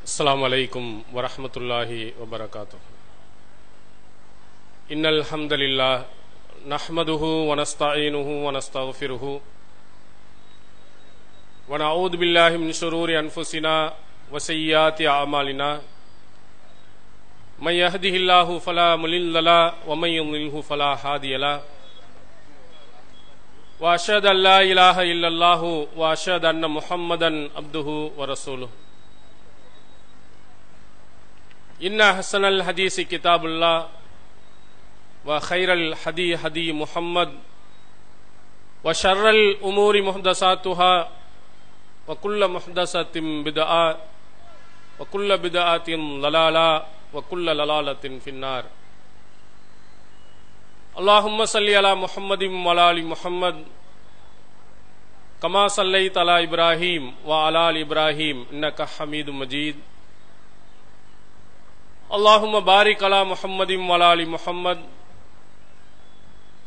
अस्सलामु अलैकुम वरहमतुल्लाहि वबरकातुह। इन्नल हम्दलिल्लाह नहमदुहु व नस्तईनुहु व नस्तगफिरुहु व नऊज़ु बिल्लाहि मिन शुरूरि अनफुसिना व सय्यिआति अअमालिना मन यहदिहिल्लाहु फला मुदिल्ल लहु व मन युद्लिल्हु फला हादिय लहु व अशहदु अन ला इलाहा इल्लल्लाहु व अशहदु अन्न मुहम्मदन अब्दुहु व रसूलुहु। इन्ना हसनल हदीस किताबुल्लाह व खैरल हदी हदी मुहम्मद व शर्रल उमूरि मुहदसातुहा व कुल्ल मुहदसतिन बिदअ व कुल्ल बिदअतिन ललाला व कुल्ल ललालतिन फिन्नार। अल्लाहुम्मा सल्लि अला मुहम्मदिन व अला आलि मुहम्मद कमा सल्लैता अला इब्राहीम व अला आलि इब्राहीम इन्नका हमीदुम मजीद। अल्लाहुम्मा बारिक अला मुहम्मदिन व अला आलि मुहम्मद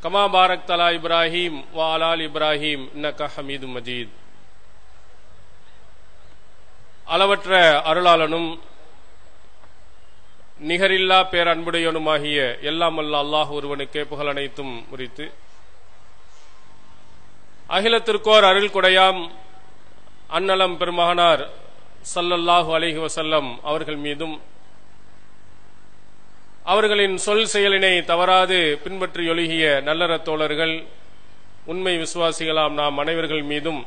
कमा बारकता अला इब्राहीम व अला आलि इब्राहीम इन्नका हमीदुम मजीद। அளவற்ற அருளாளனும் நிகரில்லா பேரன்புடையவனுமாகிய எல்லாம் வல்ல அல்லாஹ் ஒருவனுக்கே புகழ் அனைத்தும் உரித்து, அகிலத்திற்கோர் அருள் கொடையாம் அன்னலம் பெருமகனார் ஸல்லல்லாஹு அலைஹி வஸல்லம் அவர்கள் மீதும், அவர்களின் சொல் செயலினை தவறாது பின்பற்றி ஒழுகிய நல்லற தோழர்கள் உண்மை விசுவாசிகளாம் நாம் அனைவர்கள் மீதும்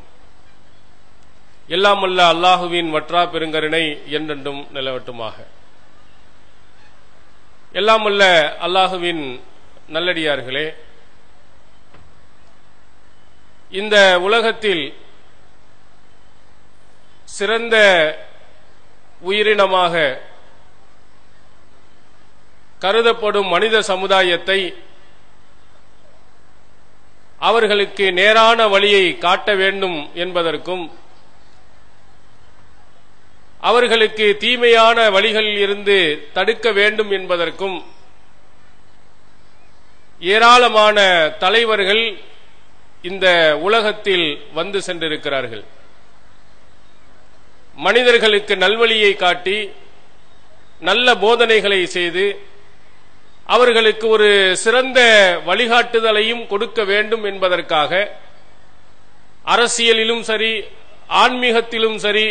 எல்லாம் வல்ல அல்லாஹுவின் வற்றா பெருங்கருணை என்றென்றும் நிலவட்டுமாக. எல்லாம் வல்ல அல்லாஹுவின் நல்லடியார்களே, இந்த உலகத்தில் சிறந்த உயிரினமாக கருதப்படும் மனித சமுதாயத்தை அவர்களுக்கு நேரான வழியை காட்ட வேண்டும் என்பதற்கும், அவர்களுக்கு தீமையான வழிகளில் இருந்து தடுக்க வேண்டும் என்பதற்கும் ஏராளமான தலைவர்கள் இந்த உலகத்தில் வந்து சென்றிருக்கிறார்கள். மனிதர்களுக்கு நல்வழியை காட்டி நல்ல போதனைகளை செய்து அவர்களுக்கு ஒரு சிறந்த வழிகாட்டுதலையும் கொடுக்க வேண்டும் என்பதற்காக அரசியலிலும் சரி ஆன்மீகத்திலும் சரி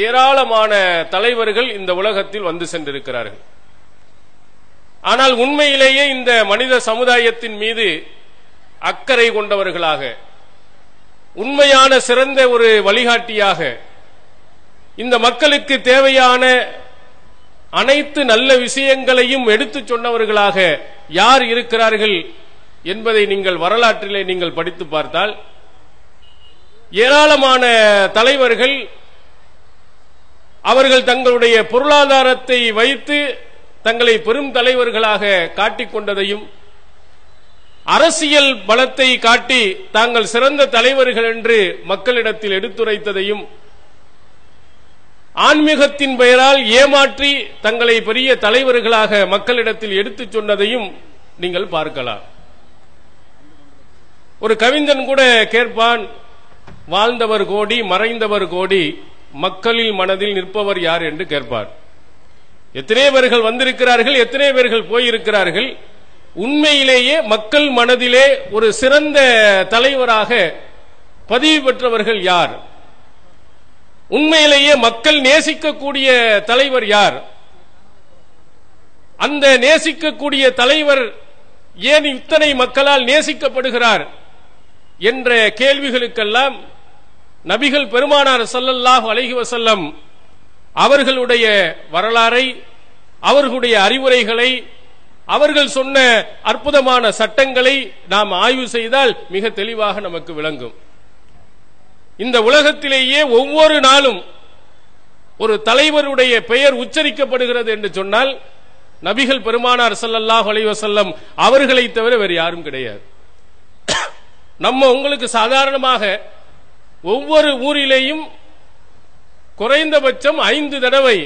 ஏராளமான தலைவர்கள் இந்த உலகத்தில் வந்து சென்றிருக்கிறார்கள். ஆனால் உண்மையிலேயே இந்த மனித சமுதாயத்தின் மீது அக்கறை கொண்டவர்களாக, உண்மையான சிறந்த ஒரு வழிகாட்டியாக, இந்த மக்களுக்கு தேவையான அனைத்து நல்ல விஷயங்களையும் எடுத்துச் சொன்னவர்களாக யார் இருக்கிறார்கள் என்பதை நீங்கள் வரலாற்றிலே நீங்கள் படித்து பார்த்தால் ஏராளமான தலைவர்கள் அவர்கள் தங்களுடைய பொருளாதாரத்தை வைத்து தங்களை பெரும் தலைவர்களாக காட்டிக்கொண்டதையும், அரசியல் பலத்தை காட்டி தாங்கள் சிறந்த தலைவர்கள் என்று மக்களிடத்தில் எடுத்துரைத்ததையும், ஆன்மீகத்தின் பெயரால் ஏமாற்றி தங்களை பெரிய தலைவர்களாக மக்களிடத்தில் எடுத்துச் சொன்னதையும் நீங்கள் பார்க்கலாம். ஒரு கவிஞன் கூட கேட்பான், வாழ்ந்தவர் கோடி மறைந்தவர் கோடி மக்களில் மனதில் நிற்பவர் யார் என்று கேட்பார். எத்தனை பேர்கள் வந்திருக்கிறார்கள், எத்தனை பேர்கள் போயிருக்கிறார்கள், உண்மையிலேயே மக்கள் மனதிலே ஒரு சிறந்த தலைவராக பதிவு பெற்றவர்கள் யார்? உண்மையிலேயே மக்கள் நேசிக்கக்கூடிய தலைவர் யார்? அந்த நேசிக்கக்கூடிய தலைவர் ஏன் இத்தனை மக்களால் நேசிக்கப்படுகிறார் என்ற கேள்விகளுக்கெல்லாம் நபிகள் பெருமானார் ஸல்லல்லாஹு அலைஹி வஸல்லம் அவர்களுடைய வரலாறை, அவர்களுடைய அறிவுரைகளை, அவர்கள் சொன்ன அற்புதமான சட்டங்களை நாம் ஆய்வு செய்தால் மிக தெளிவாக நமக்கு விளங்கும். இந்த உலகத்திலேயே ஒவ்வொரு நாளும் ஒரு தலைவருடைய பெயர் உச்சரிக்கப்படுகிறது என்று சொன்னால் நபிகள் பெருமானார் ஸல்லல்லாஹு அலைஹி வஸல்லம் அவர்களை தவிர வேறு யாரும் கிடையாது. நம்ம உங்களுக்கு சாதாரணமாக ஒவ்வொரு ஊரிலேயும் குறைந்தபட்சம் 5 தடவை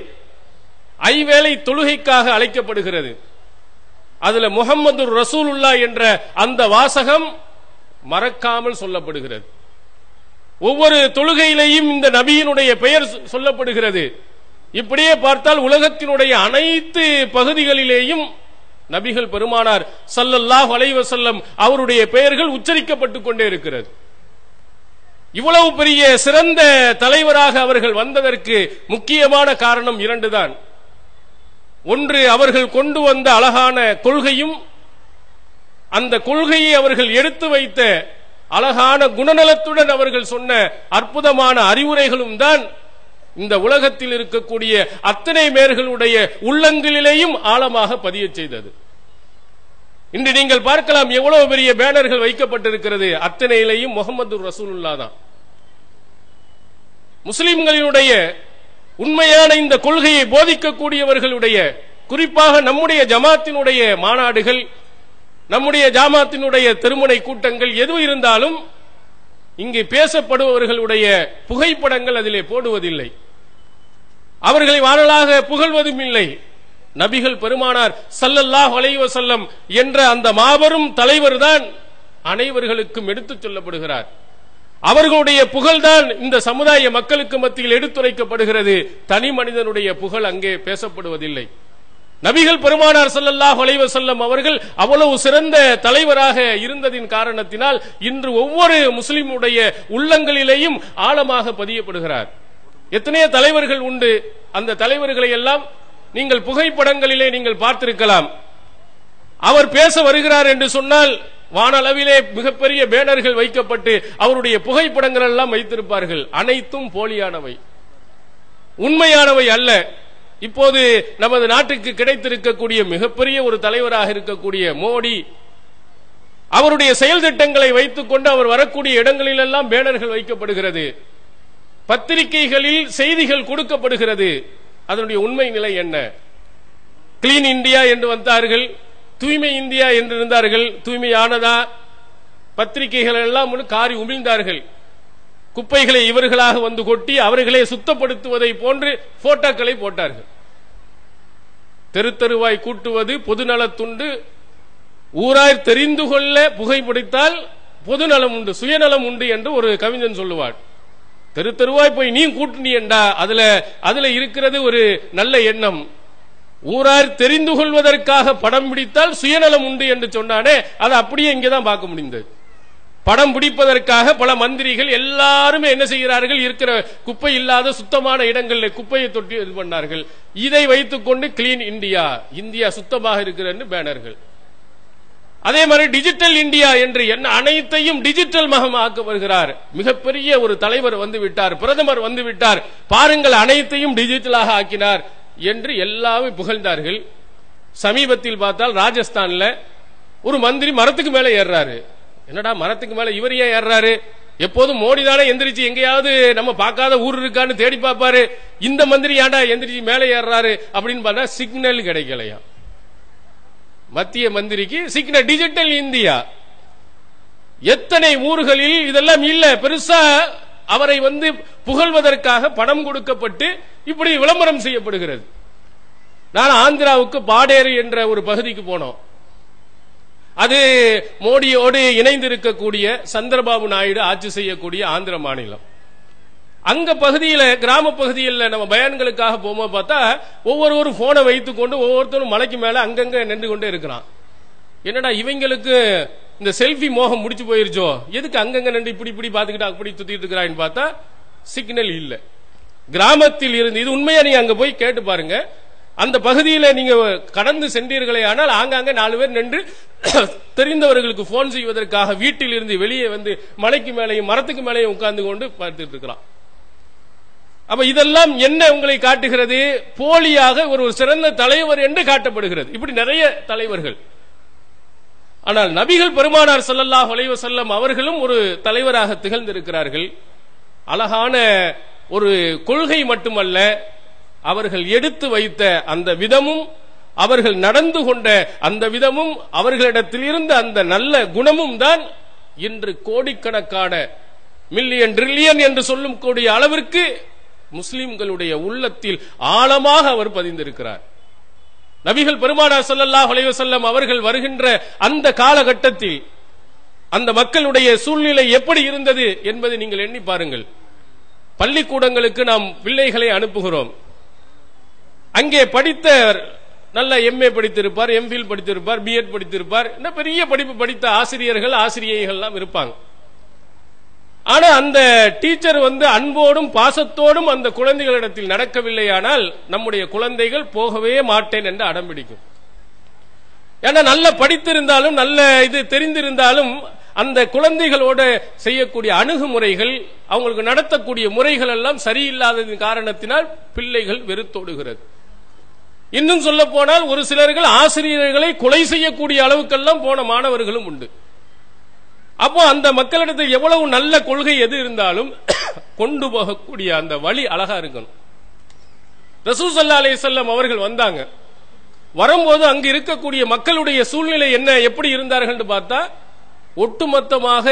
ஐவேளை தொழுகைக்காக அழைக்கப்படுகிறது. அதுல முஹம்மது ரசூலுல்லாஹ் என்ற அந்த வாசகம் மறக்காமல் சொல்லப்படுகிறது. ஒவ்வொரு தொழுகையிலேயும் இந்த நபியினுடைய பெயர் சொல்லப்படுகிறது. இப்படியே பார்த்தால் உலகத்தினுடைய அனைத்து பகுதிகளிலேயும் நபிகள் பெருமானார் ஸல்லல்லாஹு அலைஹி வஸல்லம் அவருடைய பெயர்கள் உச்சரிக்கப்பட்டுக் கொண்டே இருக்கிறது. இவ்வளவு பெரிய சிறந்த தலைவராக அவர்கள் வந்ததற்கு முக்கியமான காரணம் இரண்டுதான். ஒன்று, அவர்கள் கொண்டு வந்த அழகான கொள்கையும் அந்த கொள்கையை அவர்கள் எடுத்து வைத்த அழகான குணநலத்துடன் அவர்கள் சொன்ன அற்புதமான அறிவுரைகளும் தான் இந்த உலகத்தில் இருக்கக்கூடிய அத்தனை பேர்களுடைய உள்ளங்களிலேயும் ஆழமாக பதிய செய்தது. இன்று நீங்கள் பார்க்கலாம், எவ்வளவு பெரிய பேனர்கள் வைக்கப்பட்டிருக்கிறது, அத்தனையிலேயும் முஹம்மது ரசூலுல்லாஹ் தான். முஸ்லிம்களினுடைய உண்மையான இந்த கொள்கையை போதிக்கக்கூடியவர்களுடைய, குறிப்பாக நம்முடைய ஜமாத்தினுடைய மாநாடுகள், நம்முடைய ஜமாத்தினுடைய திருமுனை கூட்டங்கள் எது இருந்தாலும் இங்கே பேசப்படுபவர்களுடைய புகைப்படங்கள் அதிலே போடுவதில்லை, அவர்களை வானலாக புகழ்வதும் இல்லை. நபிகள் பெருமானார் ஸல்லல்லாஹு அலைஹி வஸல்லம் என்ற அந்த மாபெரும் தலைவர் தான் அனைவர்களுக்கும் எடுத்துச் சொல்லப்படுகிறார். அவர்களுடைய புகழ்தான் இந்த சமுதாய மக்களுக்கு மத்தியில் எடுத்துரைக்கப்படுகிறது. தனி மனிதனுடைய புகழ் அங்கே பேசப்படுவதில்லை. நபிகள் பெருமானார் ஸல்லல்லாஹு அலைஹி வஸல்லம் அவர்கள் அவ்வளவு சிறந்த தலைவராக இருந்ததின் காரணத்தினால் இன்று ஒவ்வொரு முஸ்லிமுடைய உள்ளங்களிலேயும் ஆழமாக பதியப்படுகிறார். எத்தனையோ தலைவர்கள் உண்டு, அந்த தலைவர்களை எல்லாம் நீங்கள் புகைப்படங்களிலே நீங்கள் பார்த்திருக்கலாம். அவர் பேச வருகிறார் என்று சொன்னால் வானளவிலே மிகப்பெரிய பேனர்கள் வைக்கப்பட்டு அவருடைய புகைப்படங்கள் எல்லாம் வைத்திருப்பார்கள். அனைத்தும் போலியானவை, உண்மையானவை அல்ல. இப்போது நமது நாட்டுக்கு கிடைத்திருக்கக்கூடிய மிகப்பெரிய ஒரு தலைவராக இருக்கக்கூடிய மோடி, அவருடைய செயல் திட்டங்களை வைத்துக் கொண்டு அவர் வரக்கூடிய இடங்களில் எல்லாம் பேனர்கள் வைக்கப்படுகிறது, பத்திரிகைகளில் செய்திகள் கொடுக்கப்படுகிறது. அதனுடைய உண்மை நிலை என்ன? கிளீன் இந்தியா என்று வந்தார்கள், தூய்மை இந்தியா என்று இருந்தார்கள். தூய்மையானதா? பத்திரிகைகள் எல்லாம் காரி உமிழ்ந்தார்கள். குப்பைகளை இவர்களாக வந்து கொட்டி அவர்களே சுத்தப்படுத்துவதை போன்று போட்டோக்களை போட்டார்கள். தெரு தெருவாய் கூட்டுவது பொதுநலத்துண்டு, ஊரார் தெரிந்து கொள்ள புகைப்பிடித்தால் பொதுநலம் உண்டு, சுயநலம் உண்டு என்று ஒரு கவிஞன் சொல்லுவார். தெரு தெருவாய் போய் நீ கூட்டினியண்டா, அதுல இருக்கிறது ஒரு நல்ல எண்ணம். ஊரார் தெரிந்து கொள்வதற்காக படம் பிடித்தால் சுயநலம் உண்டு என்று சொன்னானே, அது அப்படியே இங்கேதான் பார்க்க முடிந்தது. படம் பிடிப்பதற்காக பல மந்திரிகள் எல்லாருமே என்ன செய்கிறார்கள், இருக்கிற குப்பை இல்லாத சுத்தமான இடங்களில் குப்பையை தொட்டி இது பண்ணார்கள். இதை வைத்துக் கொண்டு கிளீன் இந்தியா, இந்தியா சுத்தமாக இருக்கிறது பேனர்கள். அதே மாதிரி டிஜிட்டல் இந்தியா என்று என்ன அனைத்தையும் டிஜிட்டல் மகமாக்க வருகிறார். மிகப்பெரிய ஒரு தலைவர் வந்து விட்டார், பிரதமர் வந்து விட்டார், பாருங்கள் அனைத்தையும் டிஜிட்டலாக ஆக்கினார் என்று எல்லாமே புகழ்ந்தார்கள். சமீபத்தில் பார்த்தால் ராஜஸ்தான்ல ஒரு மந்திரி மரத்துக்கு மேல ஏறாரு. என்னடா மரத்துக்கு மேல இவர் ஏன் ஏறாரு? எப்போதும் மோடி தானே எந்திரிச்சு எங்கேயாவது நம்ம பார்க்காத ஊர் இருக்கான்னு தேடி பார்ப்பாரு, இந்த மந்திரி ஏன்டா எந்திரிச்சு மேல ஏறாரு அப்படின்னு பார்த்தா சிக்னல் கிடைக்கலையா மத்திய மந்திரிக்கு. சிக்னல் டிஜிட்டல் இந்தியா எத்தனை ஊர்களில் இதெல்லாம் இல்ல. பெருசா அவரை வந்து புகழ்வதற்காக பணம் கொடுக்கப்பட்டு இப்படி விளம்பரம் செய்யப்படுகிறது. நான் ஆந்திராவுக்கு பாடேறு என்ற ஒரு பகுதிக்கு போனோம். அது மோடியோடு இணைந்து இருக்கக்கூடிய சந்திரபாபு நாயுடு ஆட்சி செய்யக்கூடிய ஆந்திர மாநிலம். அங்க பகுதியில கிராம பகுதியில் நம்ம பயான்களுக்காக போகும்போது பார்த்தா ஒவ்வொருவரும் போனை வைத்துக் கொண்டு ஒவ்வொருத்தரும் மலைக்கு மேல அங்கங்க நின்று கொண்டே இருக்கிறான். என்னடா இவங்களுக்கு இந்த செல்ஃபி மோகம் முடிச்சு போயிருச்சோ, எதுக்கு அங்கங்க நின்று இப்படி இப்படி பாத்துக்கிட்டு அப்படி சுத்திட்டு இருக்கிறான்னு பார்த்தா சிக்னல் இல்ல. கிராமத்தில் இருந்து, இது உண்மையா நீங்க அங்க போய் கேட்டு பாருங்க, அந்த பகுதியில நீங்க கடந்து சென்றீர்களே ஆனால் ஆங்காங்க 4 பேர் நின்று தெரிந்தவர்களுக்கு போன் செய்வதற்காக வீட்டில் இருந்து வெளியே வந்து மலைக்கு மேலையும் மரத்துக்கு மேலையும் உட்கார்ந்து கொண்டு பார்த்துட்டு இருக்கிறான். அப்ப இதெல்லாம் என்ன உங்களை காட்டுகிறது? போலியாக ஒரு சிறந்த தலைவர் என்று காட்டப்படுகிறது. இப்படி நிறைய தலைவர்கள். ஆனால் நபிகள் பெருமானார் ஸல்லல்லாஹு அலைஹி வஸல்லம் அவர்களும் ஒரு தலைவராக திகழ்ந்திருக்கிறார்கள். அழகான ஒரு கொள்கை மட்டுமல்ல, அவர்கள் எடுத்து வைத்த அந்த விதமும், அவர்கள் நடந்து கொண்ட அந்த விதமும், அவர்களிடத்தில் இருந்த அந்த நல்ல குணமும் தான் இன்று கோடிக்கணக்கான மில்லியன் ட்ரில்லியன் என்று சொல்லும் கூடிய அளவிற்கு முஸ்லிம்களுடைய உள்ளத்தில் ஆழமாக அவர் பதிந்திருக்கிறார். நபிகள் பெருமானார் ஸல்லல்லாஹு அலைஹி வஸல்லம் அவர்கள் வருகின்ற அந்த காலகட்டத்தில் அந்த மக்களுடைய சூழ்நிலை எப்படி இருந்தது என்பதை நீங்கள் எண்ணி பாருங்கள். பள்ளிக்கூடங்களுக்கு நாம் பிள்ளைகளை அனுப்புகிறோம். அங்கே படித்த நல்ல MA படித்திருப்பார், MPhil படித்திருப்பார், B.Ed படித்திருப்பார், இன்னும் பெரிய படிப்பு படித்த ஆசிரியர்கள் ஆசிரியைகள் எல்லாம் இருப்பாங்க. ஆனா அந்த டீச்சர் அன்போடும் பாசத்தோடும் அந்த குழந்தைகளிடத்தில் நடக்கவில்லையானால் நம்முடைய குழந்தைகள் போகவே மாட்டேன் என்று அடம்பிடிக்கும். ஏன்னா நல்ல படித்திருந்தாலும் நல்ல இது தெரிந்திருந்தாலும் அந்த குழந்தைகளோட செய்யக்கூடிய அணுகுமுறைகள், அவங்களுக்கு நடத்தக்கூடிய முறைகள் எல்லாம் சரியில்லாததின் காரணத்தினால் பிள்ளைகள் வெறுத்தோடுகிறது. இன்னும் சொல்ல போனால் ஒரு சிலர்கள் ஆசிரியர்களை கொலை செய்யக்கூடிய அளவுக்கெல்லாம் போன மாணவர்களும் உண்டு. அப்போ அந்த மக்களிடத்தில் எவ்வளவு நல்ல கொள்கை எது இருந்தாலும் கொண்டு போகக்கூடிய அந்த வழி அழகா இருக்கணும். ரசூல் ஸல்லல்லாஹு அலைஹி வஸல்லம் அவர்கள் வந்தாங்க. வரும்போது அங்கு இருக்கக்கூடிய மக்களுடைய சூழ்நிலை என்ன, எப்படி இருந்தார்கள் பார்த்தா, ஒட்டுமொத்தமாக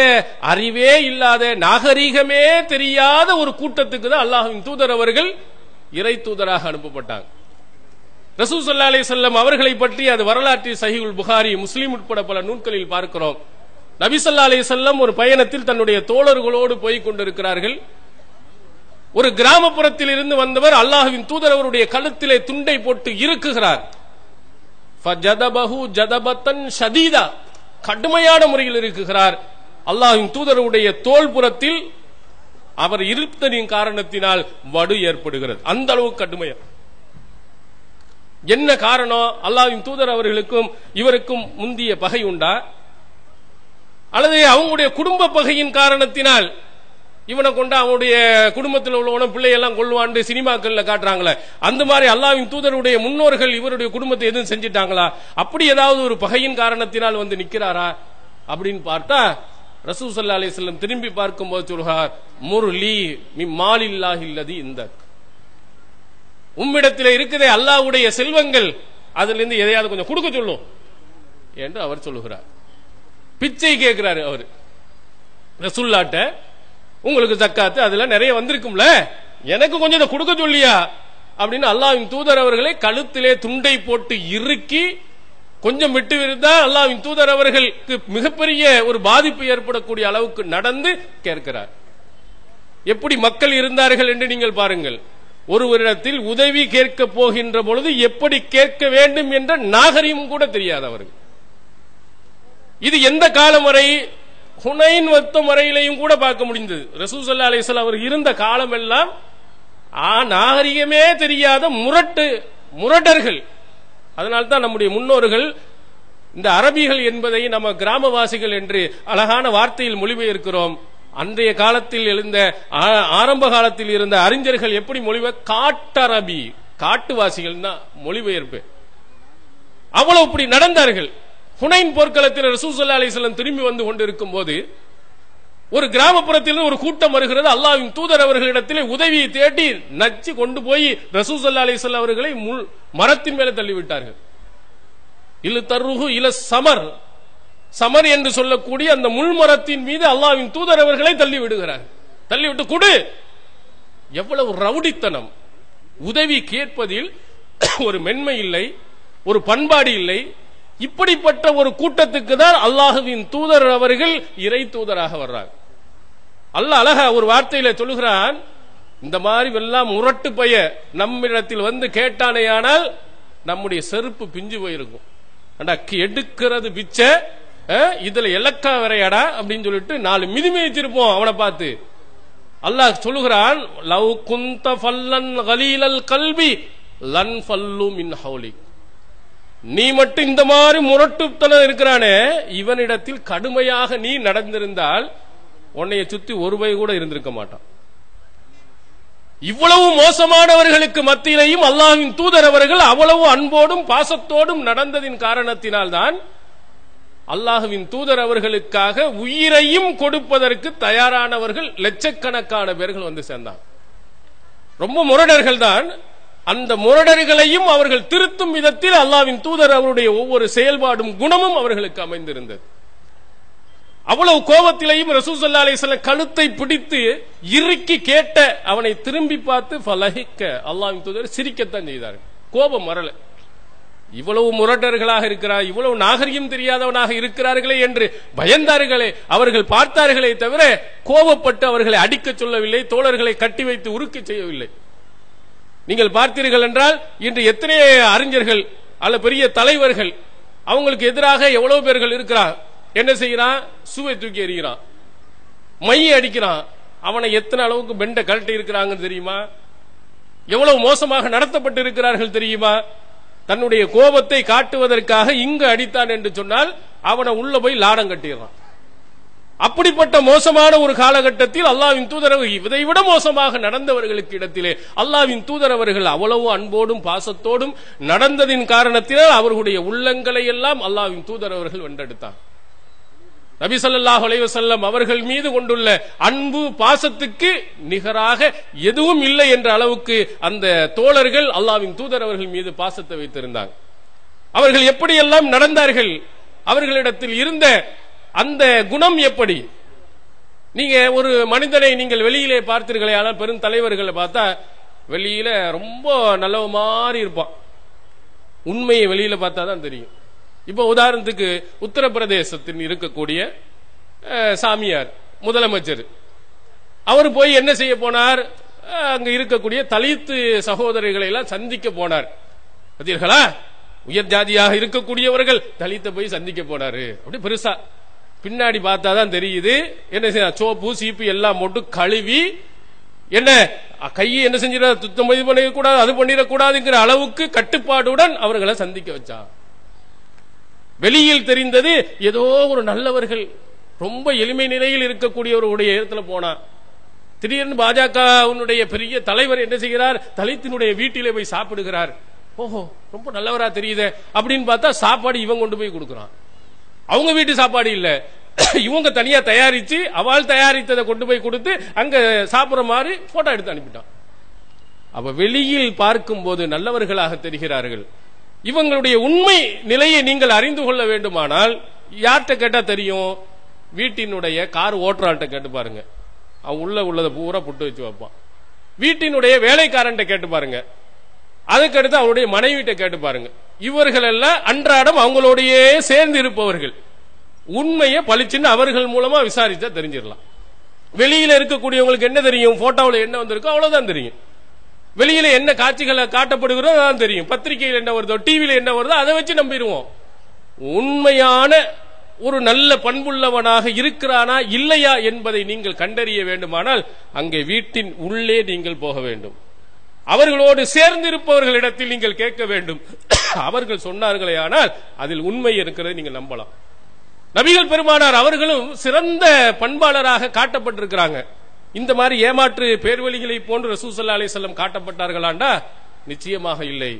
அறிவே இல்லாத நாகரீகமே தெரியாத ஒரு கூட்டத்துக்கு தான் அல்லாஹ்வின் தூதர் அவர்கள் இறை தூதராக அனுப்பப்பட்டாங்க. ரசூல் ஸல்லல்லாஹு அலைஹி வஸல்லம் அவர்களை பற்றி அது வரலாற்றில் சஹீஹுல் புகாரி, முஸ்லிம் உட்பட பல நூல்களில் பார்க்கிறோம். நபி ஸல்லல்லாஹு அலைஹி வஸல்லம் ஒரு பயணத்தில் தன்னுடைய தோழர்களோடு போய் கொண்டிருக்கிறார்கள். ஒரு கிராமப்புறத்தில் இருந்து வந்தவர் அல்லாஹ்வின் தூதர் அவருடைய கழுத்திலே துண்டை போட்டு இறுக்குகிறார். ஃபஜதபஹு ஜதபத்தன் ஷதீதா, கடுமையான முறையில் இருக்குகிறார். அல்லாஹ்வின் தூதருடைய தோள்புறத்தில் அவர் இருப்பதின் காரணத்தினால் வடு ஏற்படுகிறது. அந்த அளவு கடுமையா. என்ன காரணம்? அல்லாஹ்வின் தூதர் அவர்களுக்கும் இவருக்கும் முந்திய பகை உண்டா, அல்லது அவங்களுடைய குடும்ப பகையின் காரணத்தினால் இவனை கொண்டு அவனுடைய குடும்பத்தில் உள்ளவன பிள்ளையெல்லாம் கொள்வாண்டு சினிமாக்கள்ல காட்டுறாங்களே, அந்த மாதிரி அல்லாஹ்வின் தூதருடைய முன்னோர்கள் இவருடைய குடும்பத்தை எதுவும் செஞ்சிட்டாங்களா, அப்படி ஏதாவது ஒரு பகையின் காரணத்தினால் நிக்கிறாரா அப்படின்னு பார்த்தா, ரசூல் ஸல்லல்லாஹு அலைஹி வஸல்லம் திரும்பி பார்க்கும்போது சொல்கிறார், முர்லி மின் மாலில்லாஹில்லதி இந்தக், உம்மிடத்தில் இருக்குதே அல்லாஹ்வுடைய செல்வங்கள், அதுல இருந்து எதையாவது கொஞ்சம் கொடுக்க சொல்லும் என்று அவர் சொல்லுகிறார். பிச்சை கேட்கிறாரு அவர் ரசூலுல்லாஹ்ட்ட, உங்களுக்கு ஜக்காத்து அதுல நிறைய வந்திருக்கும்ல, எனக்கு கொஞ்சம் இதை கொடுக்க சொல்லியா அப்படின்னு அல்லாஹ்வின் தூதர் அவர்களை கழுத்திலே துண்டை போட்டு இறுக்கி கொஞ்சம் விட்டு விருந்தா அல்லாஹ்வின் தூதர் அவர்களுக்கு மிகப்பெரிய ஒரு பாதிப்பு ஏற்படக்கூடிய அளவுக்கு நடந்து கேட்கிறார். எப்படி மக்கள் இருந்தார்கள் என்று நீங்கள் பாருங்கள். ஒருவரிடத்தில் உதவி கேட்க போகின்ற பொழுது எப்படி கேட்க வேண்டும் என்ற நாகரிகம் கூட தெரியாது அவர்கள். இது எந்த காலம் வரை? ஹுனைன் யுத்தம் வரையிலையும் கூட பார்க்க முடிந்தது. ரசூல் ஸல்லல்லாஹு அலைஹி வஸல்லம் அவர் இருந்த காலம் எல்லாம் நாகரிகமே தெரியாத முரடர்கள். அதனால்தான் நம்முடைய முன்னோர்கள் இந்த அரபிகள் என்பதை நம்ம கிராமவாசிகள் என்று அழகான வார்த்தையில் மொழிபெயர்க்கிறோம். அன்றைய காலத்தில் எழுந்த ஆரம்ப காலத்தில் இருந்த அறிஞர்கள் எப்படி காட்டரபி, காட்டுவாசிகள் தான் மொழிபெயர்ப்பு. அவ்வளவு இப்படி நடந்தார்கள். ஹுனைன் போர்க்களத்தில் ரசூல் ஸல்லல்லாஹு அலைஹி வஸல்லம் திரும்பி வந்து கொண்டிருக்கும் போது ஒரு கிராமப்புறத்தில் ஒரு கூட்டம் வருகிறது. அல்லாஹ்வின் தூதர் அவர்களிடத்திலே உதவியை தேடி நச்சு கொண்டு போய் ரசூல் ஸல்லல்லாஹு அலைஹி வஸல்லம் அவர்களை மரத்தின் மேலே தள்ளிவிட்டார்கள். இலு தர்ருஹு இல சமர், சமர் என்று சொல்லக்கூடிய அந்த முள்மரத்தின் மீது அல்லாஹ்வின் தூதர் அவர்களை தள்ளி விடுகிறார். தள்ளிவிட்டு கொடு. எவ்வளவு ரவுடித்தனம்! உதவி கேட்பதில் ஒரு மென்மை இல்லை, ஒரு பண்பாடு இல்லை. இப்படிப்பட்ட ஒரு கூட்டத்துக்கு தான் அல்லாஹ்வின் தூதர் அவர்கள் இறை தூதராக வர்றாங்க. அல்லாஹ் அழகா ஒரு வார்த்தையில சொல்லுகிறான், இந்த மாதிரி எல்லாம் முரட்டு பைய நம்மிடத்தில் கேட்டானேயானால் நம்முடைய செருப்பு பிஞ்சு போயிருக்கும். எடுக்கிறது பிச்ச, இதுல இலக்கா வரையாடா அப்படின்னு சொல்லிட்டு 4 மிதிமை வச்சிருப்போம் அவனை பார்த்து. அல்லாஹ் சொல்லுகிறான், லவ் குந்த ஃபல்லன் கலீலல் கல்பி லன் ஃபல்லு மின் ஹவுலிக், நீ மட்டும் இந்த மாதிரி முரட்டுத்தனம் இருக்கிறானே, இவனிடத்தில் கடுமையாக நீ நடந்திருந்தால் உன்னைய சுத்தி ஒரு பை கூட இருந்திருக்க மாட்டான். இவ்வளவு மோசமானவர்களுக்கு மத்தியிலையும் அல்லாஹ்வின் தூதர் அவர்கள் அவ்வளவு அன்போடும் பாசத்தோடும் நடந்ததின் காரணத்தினால்தான் அல்லாஹ்வின் தூதர் அவர்களுக்காக உயிரையும் கொடுப்பதற்கு தயாரானவர்கள் லட்சக்கணக்கான பேர்கள் சேர்ந்தாங்க. ரொம்ப முரடர்கள் தான். அந்த முரடர்களையும் அவர்கள் திருத்தும் விதத்தில் அல்லாஹ்வின் தூதர் அவருடைய ஒவ்வொரு செயல்பாடும் குணமும் அவர்களுக்கு அமைந்திருந்தது. அவ்வளவு கோபத்திலையும் ரசூல் ஸல்லல்லாஹு அலைஹி வஸல்லம் கழுத்தை பிடித்து இறுக்கி கேட்ட அவனை திரும்பி பார்த்து ஃபலஹிக்க, அல்லாஹ்வின் தூதர் சிரிக்கத்தான் செய்தார்கள். கோபம் வரல. இவ்வளவு முரடர்களாக இருக்கிறார், இவ்வளவு நாகரிகம் தெரியாதவனாக இருக்கிறார்களே என்று பயந்தார்களே, அவர்கள் பார்த்தார்களே தவிர கோபப்பட்டு அவர்களை அடிக்க சொல்லவில்லை, தோழர்களை கட்டி வைத்து உருக்க செய்யவில்லை. நீங்கள் பார்த்தீர்கள் என்றால் இன்று எத்தனை அறிஞர்கள் அல்ல பெரிய தலைவர்கள் அவங்களுக்கு எதிராக எவ்வளவு பேர்கள் இருக்கிறார். என்ன செய்யறான்? சுவை தூக்கி எறிகிறான், மையை அடிக்கிறான். அவனை எத்தனை அளவுக்கு பெண்ட கழட்டி இருக்கிறாங்கன்னு தெரியுமா? எவ்வளவு மோசமாக நடத்தப்பட்டு இருக்கிறார்கள் தெரியுமா? தன்னுடைய கோபத்தை காட்டுவதற்காக இங்கு அடித்தான் என்று சொன்னால் அவனை உள்ள போய் லாடம் கட்டிடுறான். அப்படிப்பட்ட மோசமான ஒரு காலகட்டத்தில் அல்லாஹ்வின் தூதர் இதைவிட மோசமாக நடந்தவர்களுக்கு இடத்திலே அல்லாஹ்வின் தூதர் அவர்கள் அவ்வளவு அன்போடும் பாசத்தோடும் நடந்ததின் காரணத்தினால் அவர்களுடைய உள்ளங்களை எல்லாம் அல்லாஹ்வின் தூதர் அவர்கள் வென்றெடுத்தார். நபி ஸல்லல்லாஹு அலைஹி வஸல்லம் அவர்கள் மீது கொண்டுள்ள அன்பு பாசத்துக்கு நிகராக எதுவும் இல்லை என்ற அளவுக்கு அந்த தோழர்கள் அல்லாஹ்வின் தூதர் அவர்கள் மீது பாசத்தை வைத்திருந்தாங்க. அவர்கள் எப்படியெல்லாம் நடந்தார்கள், அவர்களிடத்தில் இருந்த அந்த குணம் எப்படி? நீங்க ஒரு மனிதனை நீங்கள் வெளியிலே பார்த்தீர்களே, ஆனால் பெரும் தலைவர்களை பார்த்தா வெளியில ரொம்ப நல்லவ மாதிரி இருப்பான், உண்மையை வெளியில பார்த்தா தான் தெரியும். இப்ப உதாரணத்துக்கு உத்தரப்பிரதேசத்தில் இருக்கக்கூடிய சாமியார் முதலமைச்சர், அவர் போய் என்ன செய்ய போனார்? அங்க இருக்கக்கூடிய தலித் சகோதரிகளை எல்லாம் சந்திக்க போனார். பார்த்தீர்களா? உயர் ஜாதியாக இருக்கக்கூடியவர்கள் தலித்தை போய் சந்திக்க போனாரு. அப்படி பெருசா பின்னாடி பார்த்தாதான் தெரியுது என்ன செய்ய, சோப்பு சீப்பு எல்லாம் போட்டு கழுவி என்ன கையை என்ன செஞ்சிட சுத்தம் பண்ணிடக்கூடாது, அது பண்ணிடக்கூடாதுங்கிற அளவுக்கு கட்டுப்பாடுடன் அவர்களை சந்திக்க வச்சான். வெளியில் தெரிந்தது ஏதோ ஒரு நல்லவர்கள், ரொம்ப எளிமை நிலையில் இருக்கக்கூடியவருடைய இடத்துல போனா. திடீர்னு பாஜகவுடைய பெரிய தலைவர் என்ன செய்கிறார்? தலித்தினுடைய வீட்டிலே போய் சாப்பிடுகிறார். ஓஹோ, ரொம்ப நல்லவரா தெரியுது அப்படின்னு பார்த்தா சாப்பாடு இவன் கொண்டு போய் கொடுக்கிறான். அவங்க வீட்டு சாப்பாடு இல்ல, இவங்க தனியா தயாரிச்சு அவள் தயாரித்ததை கொண்டு போய் கொடுத்து அங்க சாப்பிடுற மாதிரி போட்டோ எடுத்து அனுப்பிட்டான். அப்ப வெளியில் பார்க்கும் போது நல்லவர்களாக தெரிகிறார்கள். இவங்களுடைய உண்மை நிலையை நீங்கள் அறிந்து கொள்ள வேண்டுமானால் யார்கிட்ட கேட்டா தெரியும்? வீட்டினுடைய கார் ஓட்டுறாள்கிட்ட கேட்டு பாருங்க, அவன் உள்ளதை பூரா புட்டு வச்சு வைப்பான். வீட்டினுடைய வேலைக்காரன் கேட்டு பாருங்க, அதுக்கடுத்து அவருடைய மனைவிட்ட கேட்டு பாருங்க. இவர்கள் எல்லாம் அன்றாடம் அவங்களோடையே சேர்ந்து இருப்பவர்கள். உண்மையை பளிச்சுன்னு அவர்கள் மூலமா விசாரிச்சா தெரிஞ்சிடலாம். வெளியில இருக்கக்கூடியவங்களுக்கு என்ன தெரியும்? போட்டோவில் என்ன வந்திருக்கோ அவ்வளவுதான் தெரியும். வெளியில என்ன காட்சிகளை காட்டப்படுகிறதோ அதான் தெரியும். பத்திரிகையில் என்ன வருதோ, டிவியில என்ன வருதோ அதை வச்சு நம்பிடுவோம். உண்மையான ஒரு நல்ல பண்புள்ளவனாக இருக்கிறானா இல்லையா என்பதை நீங்கள் கண்டறிய வேண்டுமானால் அங்கே வீட்டின் உள்ளே நீங்கள் போக வேண்டும். அவர்களோடு சேர்ந்திருப்பவர்களிடத்தில் நீங்கள் கேட்க வேண்டும். அவர்கள் சொன்னார்களே ஆனால் அதில் உண்மை இருக்கிறதை நீங்கள் நம்பலாம். நபிகள் பெருமானார் அவர்களும் சிறந்த பண்பாளராக காட்டப்பட்டிருக்கிறாங்க. இந்த மாதிரி ஏமாற்று பேர்வழிகளை போன்று ரசூல் ஸல்லல்லாஹு அலைஹி வஸல்லம் காட்டப்பட்டார்களாண்டா நிச்சயமாக இல்லை.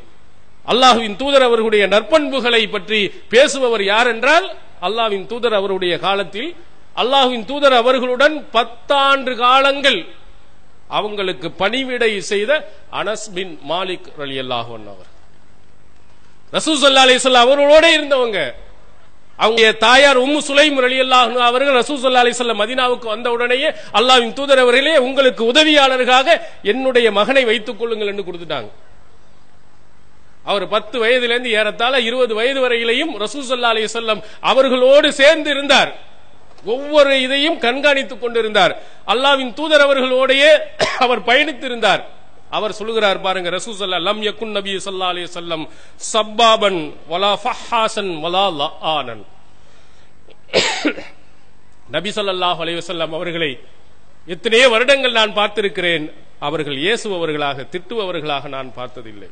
அல்லாஹ்வின் தூதர் அவர்களுடைய நற்பண்புகளை பற்றி பேசுபவர் யார் என்றால் அல்லாஹ்வின் தூதர் அவருடைய காலத்தில் அல்லாஹ்வின் தூதர் அவர்களுடன் 10 ஆண்டு காலங்கள் அவங்களுக்கு பணிவிடை செய்த அனஸ் பின் மாலிக் ரலியல்லாஹு அன்ஹு அவர் ரசூல் ஸல்லல்லாஹு அலைஹி வஸல்லம் அவர்களோட இருந்தவங்க. அவங்க தாயார் உம்மு சுலைம் ரலியல்லாஹு அன்ஹா அவர்கள் ரசூல் ஸல்லல்லாஹு அலைஹி வஸல்லம் மதீனாவுக்கு வந்த உடனேயே அல்லாஹ்வின் தூதர் அவர்களே உங்களுக்கு உதவியாளர்களாக என்னுடைய மகனை வைத்துக் கொள்ளுங்கள் என்று கொடுத்துட்டாங்க. அவர் 10 வயதிலிருந்து ஏறத்தாழ 20 வயது வரையிலையும் ரசூல் ஸல்லல்லாஹு அலைஹி வஸல்லம் அவர்களோடு சேர்ந்து இருந்தார். ஒவ்வொரு இதையும் கண்காணித்துக் கொண்டிருந்தார். அல்லாஹ்வின் தூதர் அவர்களோடையே அவர் பயணித்திருந்தார். அவர் சொல்லுகிறார் பாருங்க, ரசூல் ஸல்லல்லாஹு லம் யகுன் நபி ஸல்லல்லாஹு அலைஹி வஸல்லம் சப்பாபன் வலா ஃபஹாசன் வலா லஆனன். நபி ஸல்லல்லாஹு அலைஹி வஸல்லம் அவர்களை எத்தனையோ வருடங்கள் நான் பார்த்திருக்கிறேன். அவர்கள் ஏசுபவர்களாக திட்டுபவர்களாக நான் பார்த்ததில்லை.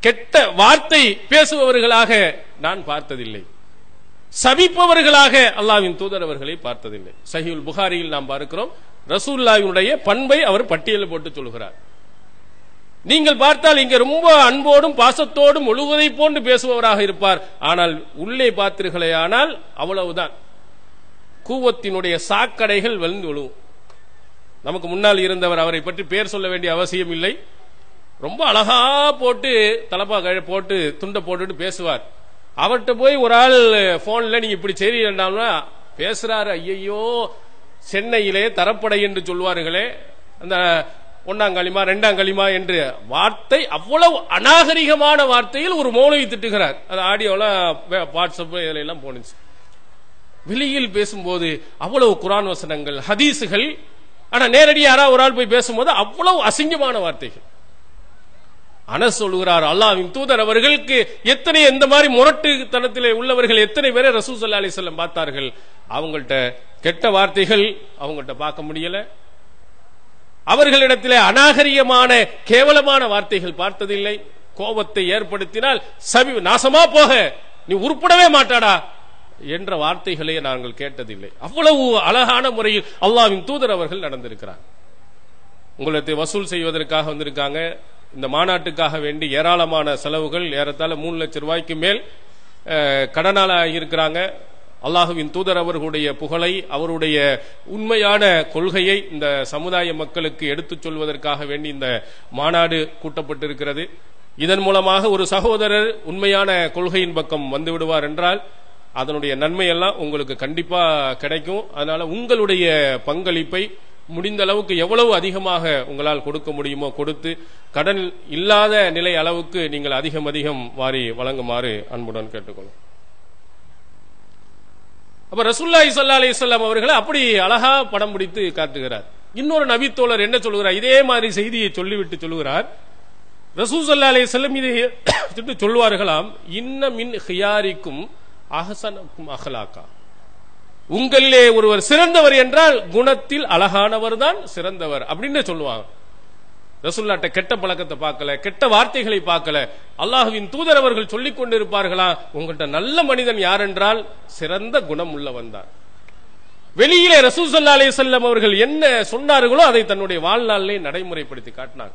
கெட்ட வார்த்தை பேசுபவர்களாக நான் பார்த்ததில்லை. சபிப்பவர்களாக அல்லாஹ்வின் தூதர் அவர்களை பார்த்ததில்லை. சஹீஹுல் புகாரியில் நாம் பார்க்கிறோம், ரசூலுல்லாஹ்வுடைய பண்பை அவர் பட்டியலில் போட்டு சொல்கிறார். நீங்கள் பார்த்தால் இங்க ரொம்ப அன்போடும் பாசத்தோடும் ஒழுகுவதை போன்று பேசுபவராக இருப்பார். ஆனால் உள்ளே பார்த்தீர்களே ஆனால் அவ்வளவுதான், கூவத்தினுடைய சாக்கடைகள் விழுந்து விழுவும். நமக்கு முன்னால் இருந்தவர், அவரை பற்றி பேர் சொல்ல வேண்டிய அவசியம் இல்லை, ரொம்ப அழகா போட்டு தலப்பா போட்டு துண்டை போட்டுட்டு பேசுவார். அவர்கிட்ட போய் ஒரு ஆள் போன்ல நீங்க இப்படி செய்யறீங்கன்னா பேசுறாரு, ஐயோ சென்னையிலே தரப்படை என்று சொல்வார்களே, அந்த 1ஆம் களிமா 2ஆம் களிமா என்று வார்த்தை, அவ்வளவு அநாகரிகமான வார்த்தையில் ஒரு மௌலவி திட்டுகிறார். அது ஆடியோலாம் வாட்ஸ்அப் இதுல எல்லாம் போனுச்சு. வெளியில் பேசும்போது அவ்வளவு குர்ஆன் வசனங்கள் ஹதீசுகள், ஆனா நேரடியாக யாராவது ஒரு ஆள் போய் பேசும்போது அவ்வளவு அசிங்கமான வார்த்தைகள். அனஸ் சொல்கிறார், அல்லாஹ்வின் தூதர் அவர்களுக்கு எத்தனை இந்த மாதிரி முரட்டுத்தனத்திலே உள்ளவர்கள் எத்தனை பேரை ரசூல் ஸல்லல்லாஹு அலைஹி வஸல்லம் பார்த்தார்கள். அவங்கள்ட்ட கெட்ட வார்த்தைகள் அவங்கள்ட்ட பார்க்க முடியல. அவர்களிடத்திலே அநாகரிகமான கேவலமான வார்த்தைகள் பார்த்ததில்லை. கோபத்தை ஏற்படுத்தினால் நாசமா போக, நீ உருப்படவே மாட்டாடா என்ற வார்த்தைகளே நாங்கள் கேட்டதில்லை. அவ்வளவு அழகான முறையில் அல்லாஹ்வின் தூதர் அவர்கள் நடந்திருக்கிறார். உங்களுக்கு வசூல் செய்வதற்காக வந்திருக்காங்க. இந்த மாநாட்டுக்காக வேண்டி ஏராளமான செலவுகள், ஏறத்தாழ 3 லட்சம் ரூபாய்க்கு மேல் கடனால இருக்கிறாங்க. அல்லாஹுவின் தூதர் அவர்களுடைய புகழை, அவருடைய உண்மையான கொள்கையை இந்த சமுதாய மக்களுக்கு எடுத்துச் சொல்வதற்காக வேண்டி இந்த மாநாடு கூட்டப்பட்டிருக்கிறது. இதன் மூலமாக ஒரு சகோதரர் உண்மையான கொள்கையின் பக்கம் வந்து விடுவார் என்றால் அதனுடைய நன்மை எல்லாம் உங்களுக்கு கண்டிப்பா கிடைக்கும். அதனால உங்களுடைய பங்களிப்பை முடிந்த அளவுக்கு எவ்வளவு அதிகமாக உங்களால் கொடுக்க முடியுமோ கொடுத்து, கடன் இல்லாத நிலை அளவுக்கு நீங்கள் அதிகம் வாரி வழங்குமாறு அன்புடன் கேட்டுக்கொள்ளும். அப்ப ரசூலுல்லாஹி ஸல்லல்லாஹு அலைஹி வஸல்லம் அவர்களை அப்படி அழகா படம் பிடித்து காட்டுகிறார். இன்னொரு நபி தோழர் என்ன சொல்லுகிறார், இதே மாதிரி செய்தியை சொல்லிவிட்டு சொல்லுகிறார், ரசூல் ஸல்லல்லாஹு அலைஹி வஸல்லம் இதை சொல்வார்களாம், இன்ன மின் ஹியாரிக்கும் அஹ்ஸனக்கும் அஹ்லாகா, உங்களிலே ஒருவர் சிறந்தவர் என்றால் குணத்தில் அழகானவர் தான் சிறந்தவர் அப்படின்னு சொல்லுவாங்க. ரசூலுல்லாஹ்ட்ட கெட்ட பழக்கத்தை பார்க்கல, கெட்ட வார்த்தைகளை பார்க்கல. அல்லாஹ்வின் தூதர் அவர்கள் சொல்லிக் கொண்டிருப்பார்களா, உங்கள்கிட்ட நல்ல மனிதன் யார் என்றால் சிறந்த குணம் உள்ளவன் தான். வெளியிலே ரசூல் ஸல்லல்லாஹு அலைஹி வஸல்லம் அவர்கள் என்ன சொன்னார்களோ அதை தன்னுடைய வாழ்நாளிலே நடைமுறைப்படுத்தி காட்டினார்.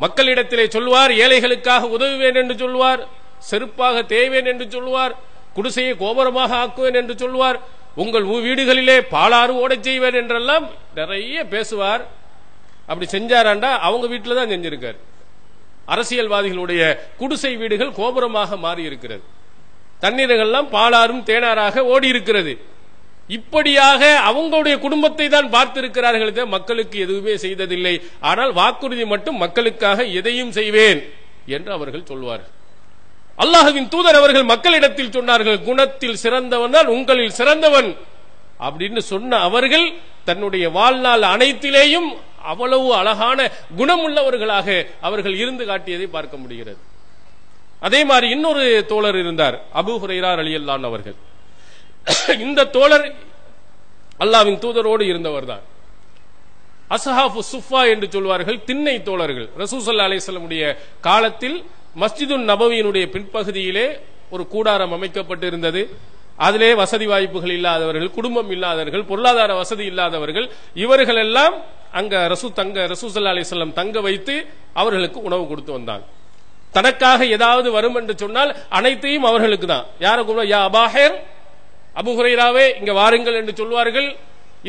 மக்களிடத்திலே சொல்வார், ஏழைகளுக்காக உதவுவேன் என்று சொல்வார், செருப்பாக தேய்வேன் என்று சொல்வார், குடிசையை கோபுரமாக ஆக்குவேன் என்று சொல்வார், உங்கள் வீடுகளிலே பாலாறு ஓடச் செய்வேன் என்றெல்லாம் நிறைய பேசுவார். அப்படி செஞ்சாராண்டா அவங்க வீட்டில் தான் செஞ்சிருக்கார். அரசியல்வாதிகளுடைய குடிசை வீடுகள் கோபுரமாக மாறி இருக்கிறது, தண்ணீர்கள்லாம் பாலாறும் தேனாராக ஓடி இருக்கிறது. இப்படியாக அவங்களுடைய குடும்பத்தை தான் பார்த்திருக்கிறார்கள், மக்களுக்கு எதுவுமே செய்ததில்லை. ஆனால் வாக்குறுதி மட்டும் மக்களுக்காக எதையும் செய்வேன் என்று அவர்கள் சொல்வார்கள். அல்லாஹ்வின் தூதர் அவர்கள் மக்களிடத்தில் சொன்னார்கள், குணத்தில் சிறந்தவன் தான் உங்களில் சிறந்தவன் அப்படின்னு சொன்ன அவர்கள் தன்னுடைய வாழ்நாள் அனைத்திலேயும் அவ்வளவு அழகான குணமுள்ளவர்களாக அவர்கள் இருந்து காட்டியதை பார்க்க முடிகிறது. அதே மாதிரி இன்னொரு தோழர் இருந்தார், அபூ ஹுரைரா ரலியல்லாஹு அன்ஹு அவர்கள். இந்த தோழர் அல்லாஹ்வின் தூதரோடு இருந்தவர் தான். அஸ்ஹாபு சுஃபா என்று சொல்வார்கள், திண்ணை தோழர்கள். ரசூல் ஸல்லல்லாஹு அலைஹி வஸல்லம் உடைய காலத்தில் மஸ்ஜிதுன் நபவியினுடைய பின்பகுதியிலே ஒரு கூடாரம் அமைக்கப்பட்டிருந்தது. அதிலே வசதி வாய்ப்புகள் இல்லாதவர்கள், குடும்பம் இல்லாதவர்கள், பொருளாதார வசதி இல்லாதவர்கள், இவர்கள் எல்லாம் அங்க ரசூல் ஸல்லல்லாஹு அலைஹி வஸல்லம் தங்க வைத்து அவர்களுக்கு உணவு கொடுத்து வந்தாங்க. தனக்காக ஏதாவது வரும் என்று சொன்னால் அனைத்தையும் அவர்களுக்கு தான். யாரை கூட, யா அபாஹிர், அபூ ஹுரைராவே இங்க வாருங்கள் என்று சொல்வார்கள்.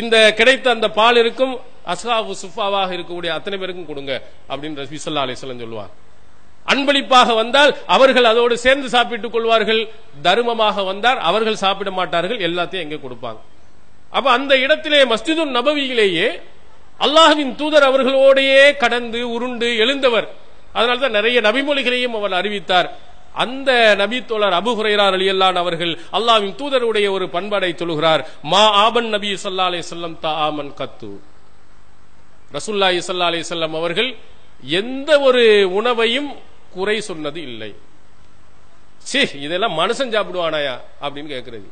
இந்த கிடைத்த அந்த பால் இருக்கும் அஸ்ஹாபு சுஃபாவாக இருக்கக்கூடிய அத்தனை பேருக்கும் கொடுங்க அப்படின்னு ரசூல் ஸல்லல்லாஹு அலைஹி வஸல்லம் சொல்லுவாங்க. அன்பளிப்பாக வந்தால் அவர்கள் அதோடு சேர்ந்து சாப்பிட்டுக் கொள்வார்கள். தர்மமாக வந்தால் அவர்கள் சாப்பிட மாட்டார்கள், எல்லாத்தையும் எங்க கொடுப்பாங்க. அப்ப அந்த இடத்திலே மஸ்ஜிதுன் நபவியிலேயே அல்லாஹ்வின் தூதர் அவர்களோடையே கடந்து உருண்டு எழுந்தவர். அதனால்தான் நிறைய நபிமொழிகளையும் அவர் அறிவித்தார். அந்த நபி தோழர் அபூ ஹுரைரா ரலியல்லாஹு அன்ஹு அவர்கள் அல்லாஹ்வின் தூதருடைய ஒரு பண்பாடை சொல்கிறார், மா ஆபன் நபி ஸல்லல்லாஹு அலைஹி வஸல்லம் தஆமன் கத்து. ரசூலுல்லாஹி ஸல்லல்லாஹு அலைஹி வஸல்லம் அவர்கள் எந்த ஒரு உணவையும் குறை சொன்னது இல்லை. இதெல்லாம் மனுஷன் சாப்பிடுவானாயா அப்படின்னு கேட்கிறது.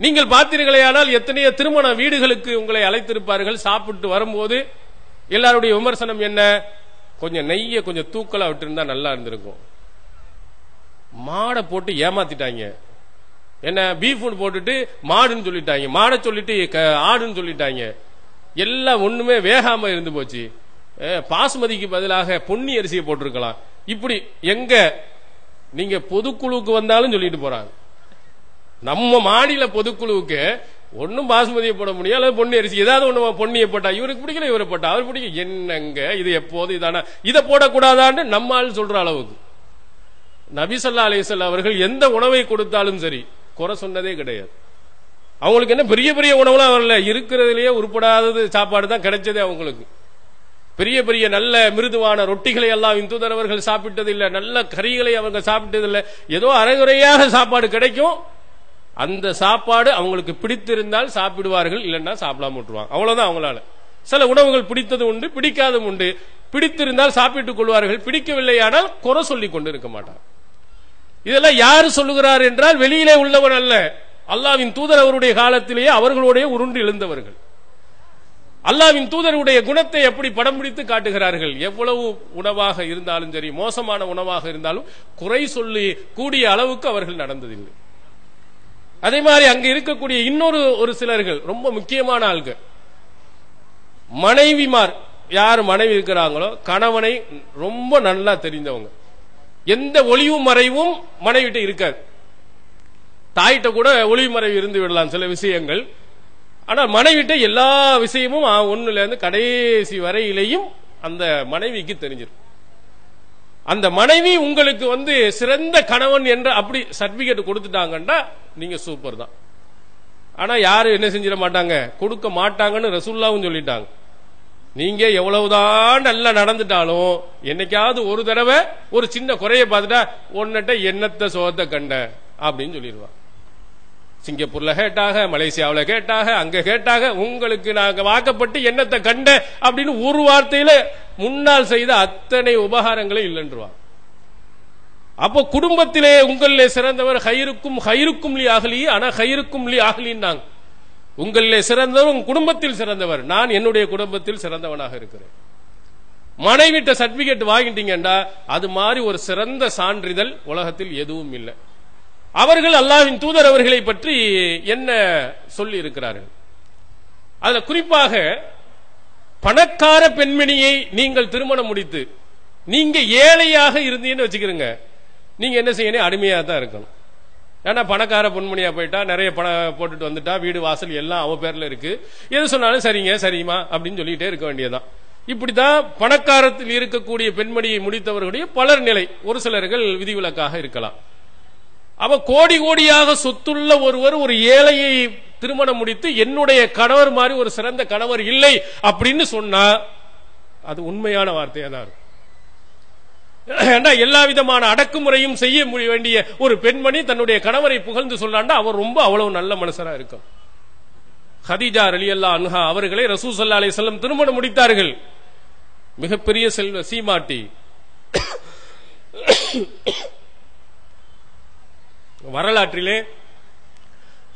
நீங்கள் பார்த்தீர்களேயானால் எத்தனையோ திருமண வீடுகளுக்கு உங்களை அழைத்திருப்பார்கள். சாப்பிட்டு வரும்போது எல்லாருடைய விமர்சனம் என்ன, கொஞ்சம் நெய்ய கொஞ்சம் தூக்கலா விட்டு இருந்தா நல்லா இருந்திருக்கும். மாடை போட்டு ஏமாத்திட்டாங்க, என்ன பீஃப் போட்டுட்டு மாடுன்னு சொல்லிட்டாங்க, மாடை சொல்லிட்டு ஆடுன்னு சொல்லிட்டாங்க, எல்லாம் ஒண்ணுமே வேகாம இருந்து போச்சு. பாசுமதிக்கு பதிலாக பொன்னி அரிசியை போட்டிருக்கலாம். இப்படி எங்க நீங்க பொதுக்குழுவுக்கு வந்தாலும் சொல்லிட்டு போறாங்க. நம்ம மாநில பொதுக்குழுவுக்கு ஒன்னும் பாசுமதியை போட முடியும், அல்லது பொன்னி அரிசி ஏதாவது ஒண்ணு பொன்னியை போட்டா இவருக்கு பிடிக்கல, இவரை போட்டா அவர் பிடிக்கும். என்னங்க இது எப்போது இதான இதை போடக்கூடாதான்னு நம்மால் சொல்ற அளவுக்கு நபி ஸல்லல்லாஹு அலைஹி வஸல்லம் அவர்கள் எந்த உணவை கொடுத்தாலும் சரி குறை சொன்னதே கிடையாது. அவங்களுக்கு என்ன பெரிய பெரிய உணவுலாம் வரல, இருக்கிறதுலயே உருப்படாதது சாப்பாடு தான் கிடைச்சதே அவங்களுக்கு. பெரிய பெரிய நல்ல மிருதுவான ரொட்டிகளை எல்லாம் தூதர் அவர்கள் சாப்பிட்டது இல்லை, நல்ல கறிகளை அவங்க சாப்பிட்டது இல்லை. ஏதோ அரைகுறையாக சாப்பாடு கிடைக்கும், அந்த சாப்பாடு அவங்களுக்கு பிடித்திருந்தால் சாப்பிடுவார்கள், இல்லைன்னா சாப்பிடாம விட்டுருவாங்க. அவ்வளவுதான் அவங்களால. சில உணவுகள் பிடித்தது உண்டு, பிடிக்காதும் உண்டு. பிடித்திருந்தால் சாப்பிட்டுக் கொள்வார்கள், பிடிக்கவில்லையானால் குறை சொல்லிக் கொண்டு இருக்க மாட்டார். இதெல்லாம் யாரு சொல்லுகிறார் என்றால் வெளியிலே உள்ளவன் அல்ல, அல்லாஹ்வின் தூதர் அவருடைய காலத்திலேயே அவர்களுடைய உருண்டு எழுந்தவர்கள். அல்லாஹ்வின் தூதருடைய குணத்தை எப்படி படம் பிடித்து காட்டுகிறார்கள். எவ்வளவு உணவாக இருந்தாலும் சரி, மோசமான உணவாக இருந்தாலும் குறை சொல்லி கூடிய அளவுக்கு அவர்கள் நடந்ததில்லை. அதே மாதிரி அங்க இருக்கக்கூடிய இன்னொரு சிலர்கள் ரொம்ப முக்கியமான ஆள்கள், மனைவிமார். யார் மனைவி இருக்கிறாங்களோ கணவனை ரொம்ப நல்லா தெரிந்தவங்க. எந்த ஒளிவு மறைவும் மனைவிட்ட இருக்காது. தாயிட்ட கூட ஒளிவு மறைவு இருந்து விடலாம் சில விஷயங்கள். ஆனால் மனைவிட்ட எல்லா விஷயமும் ஒண்ணுல இருந்து கடைசி வரையிலையும் அந்த மனைவிக்கு தெரிஞ்சிடும். அந்த மனைவி உங்களுக்கு சிறந்த கணவன் என்ற அப்படி சர்டிபிகேட் கொடுத்துட்டாங்கன்னா நீங்க சூப்பர் தான். ஆனா யாரும் என்ன செஞ்சிட மாட்டாங்க, கொடுக்க மாட்டாங்கன்னு ரசூலுல்லாஹ்வும் சொல்லிட்டாங்க. நீங்க எவ்வளவுதான் நல்லா நடந்துட்டாலும் என்னைக்காவது ஒரு தடவை ஒரு சின்ன குறைய பார்த்துட்டா ஒன்னட்ட என்னத்த சோகத்தை கண்ட அப்படின்னு சொல்லிடுவான். சிங்கப்பூர்ல கேட்டாக, மலேசியாவில் கேட்டாக, அங்க கேட்டாக, உங்களுக்கு நாங்க வாக்கப்பட்டு என்னத்தை கண்ட அப்படின்னு ஒரு வார்த்தையில முன்னால் செய்த அத்தனை உபகாரங்களும் இல்லைன்றுவாங்க. அப்போ குடும்பத்திலே உங்களிலே சிறந்தவர் ஹைருக்கும் லி அஹ்லி ஆனா ஹைருக்கும் லி அஹ்லின்னாங்க. உங்களிலே சிறந்தவர் குடும்பத்தில் சிறந்தவர், நான் என்னுடைய குடும்பத்தில் சிறந்தவனாக இருக்கிறேன். மனைவிட்ட சர்டிபிகேட் வாங்கிட்டீங்கன்னா அது மாதிரி ஒரு சிறந்த சான்றிதழ் உலகத்தில் எதுவும் இல்லை. அவர்கள் அல்லாஹ்வின் தூதர் அவர்களை பற்றி என்ன சொல்லி இருக்கிறார்கள்? அதுல குறிப்பாக பணக்கார பெண்மணியை நீங்கள் திருமணம் முடித்து நீங்க ஏழையாக இருந்தீங்கன்னு வச்சுக்கிறீங்க, நீங்க என்ன செய்யணும், அடிமையா தான் இருக்கணும். ஏன்னா பணக்கார பொன்மணியா போயிட்டா நிறைய பணம் போட்டுட்டு வந்துட்டா வீடு வாசல் எல்லாம் அவ பேர்ல இருக்கு, எது சொன்னாலும் சரிங்க சரிமா அப்படின்னு சொல்லிட்டே இருக்க வேண்டியதான். இப்படிதான் பணக்காரத்தில் இருக்கக்கூடிய பெண்மணியை முடித்தவர்களுடைய பலர் நிலை. ஒரு சிலர்கள் விதிவிலக்காக இருக்கலாம். அவ கோடி கோடியாக சொத்துள்ள ஒருவர் ஒரு ஏழையை திருமணம் முடித்து என்னுடைய கணவர் மாதிரி ஒரு சிறந்த கணவர் இல்லை அப்படின்னு சொன்னா அது உண்மையான வார்த்தையா தான் இருக்கும். எல்லா விதமான அடக்குமுறையும் செய்ய வேண்டிய ஒரு பெண்மணி தன்னுடைய கணவரை புகழ்ந்து சொல்றாண்டா அவர் ரொம்ப அவ்வளவு நல்ல மனுஷரா இருக்கும். ஹதீஜா ரலியல்லாஹு அன்ஹா அவர்களை ரசூல் ஸல்லல்லாஹு அலைஹி வஸல்லம் திருமணம் முடித்தார்கள். மிகப்பெரிய செல்வ சீமாட்டி. வரலாற்றிலே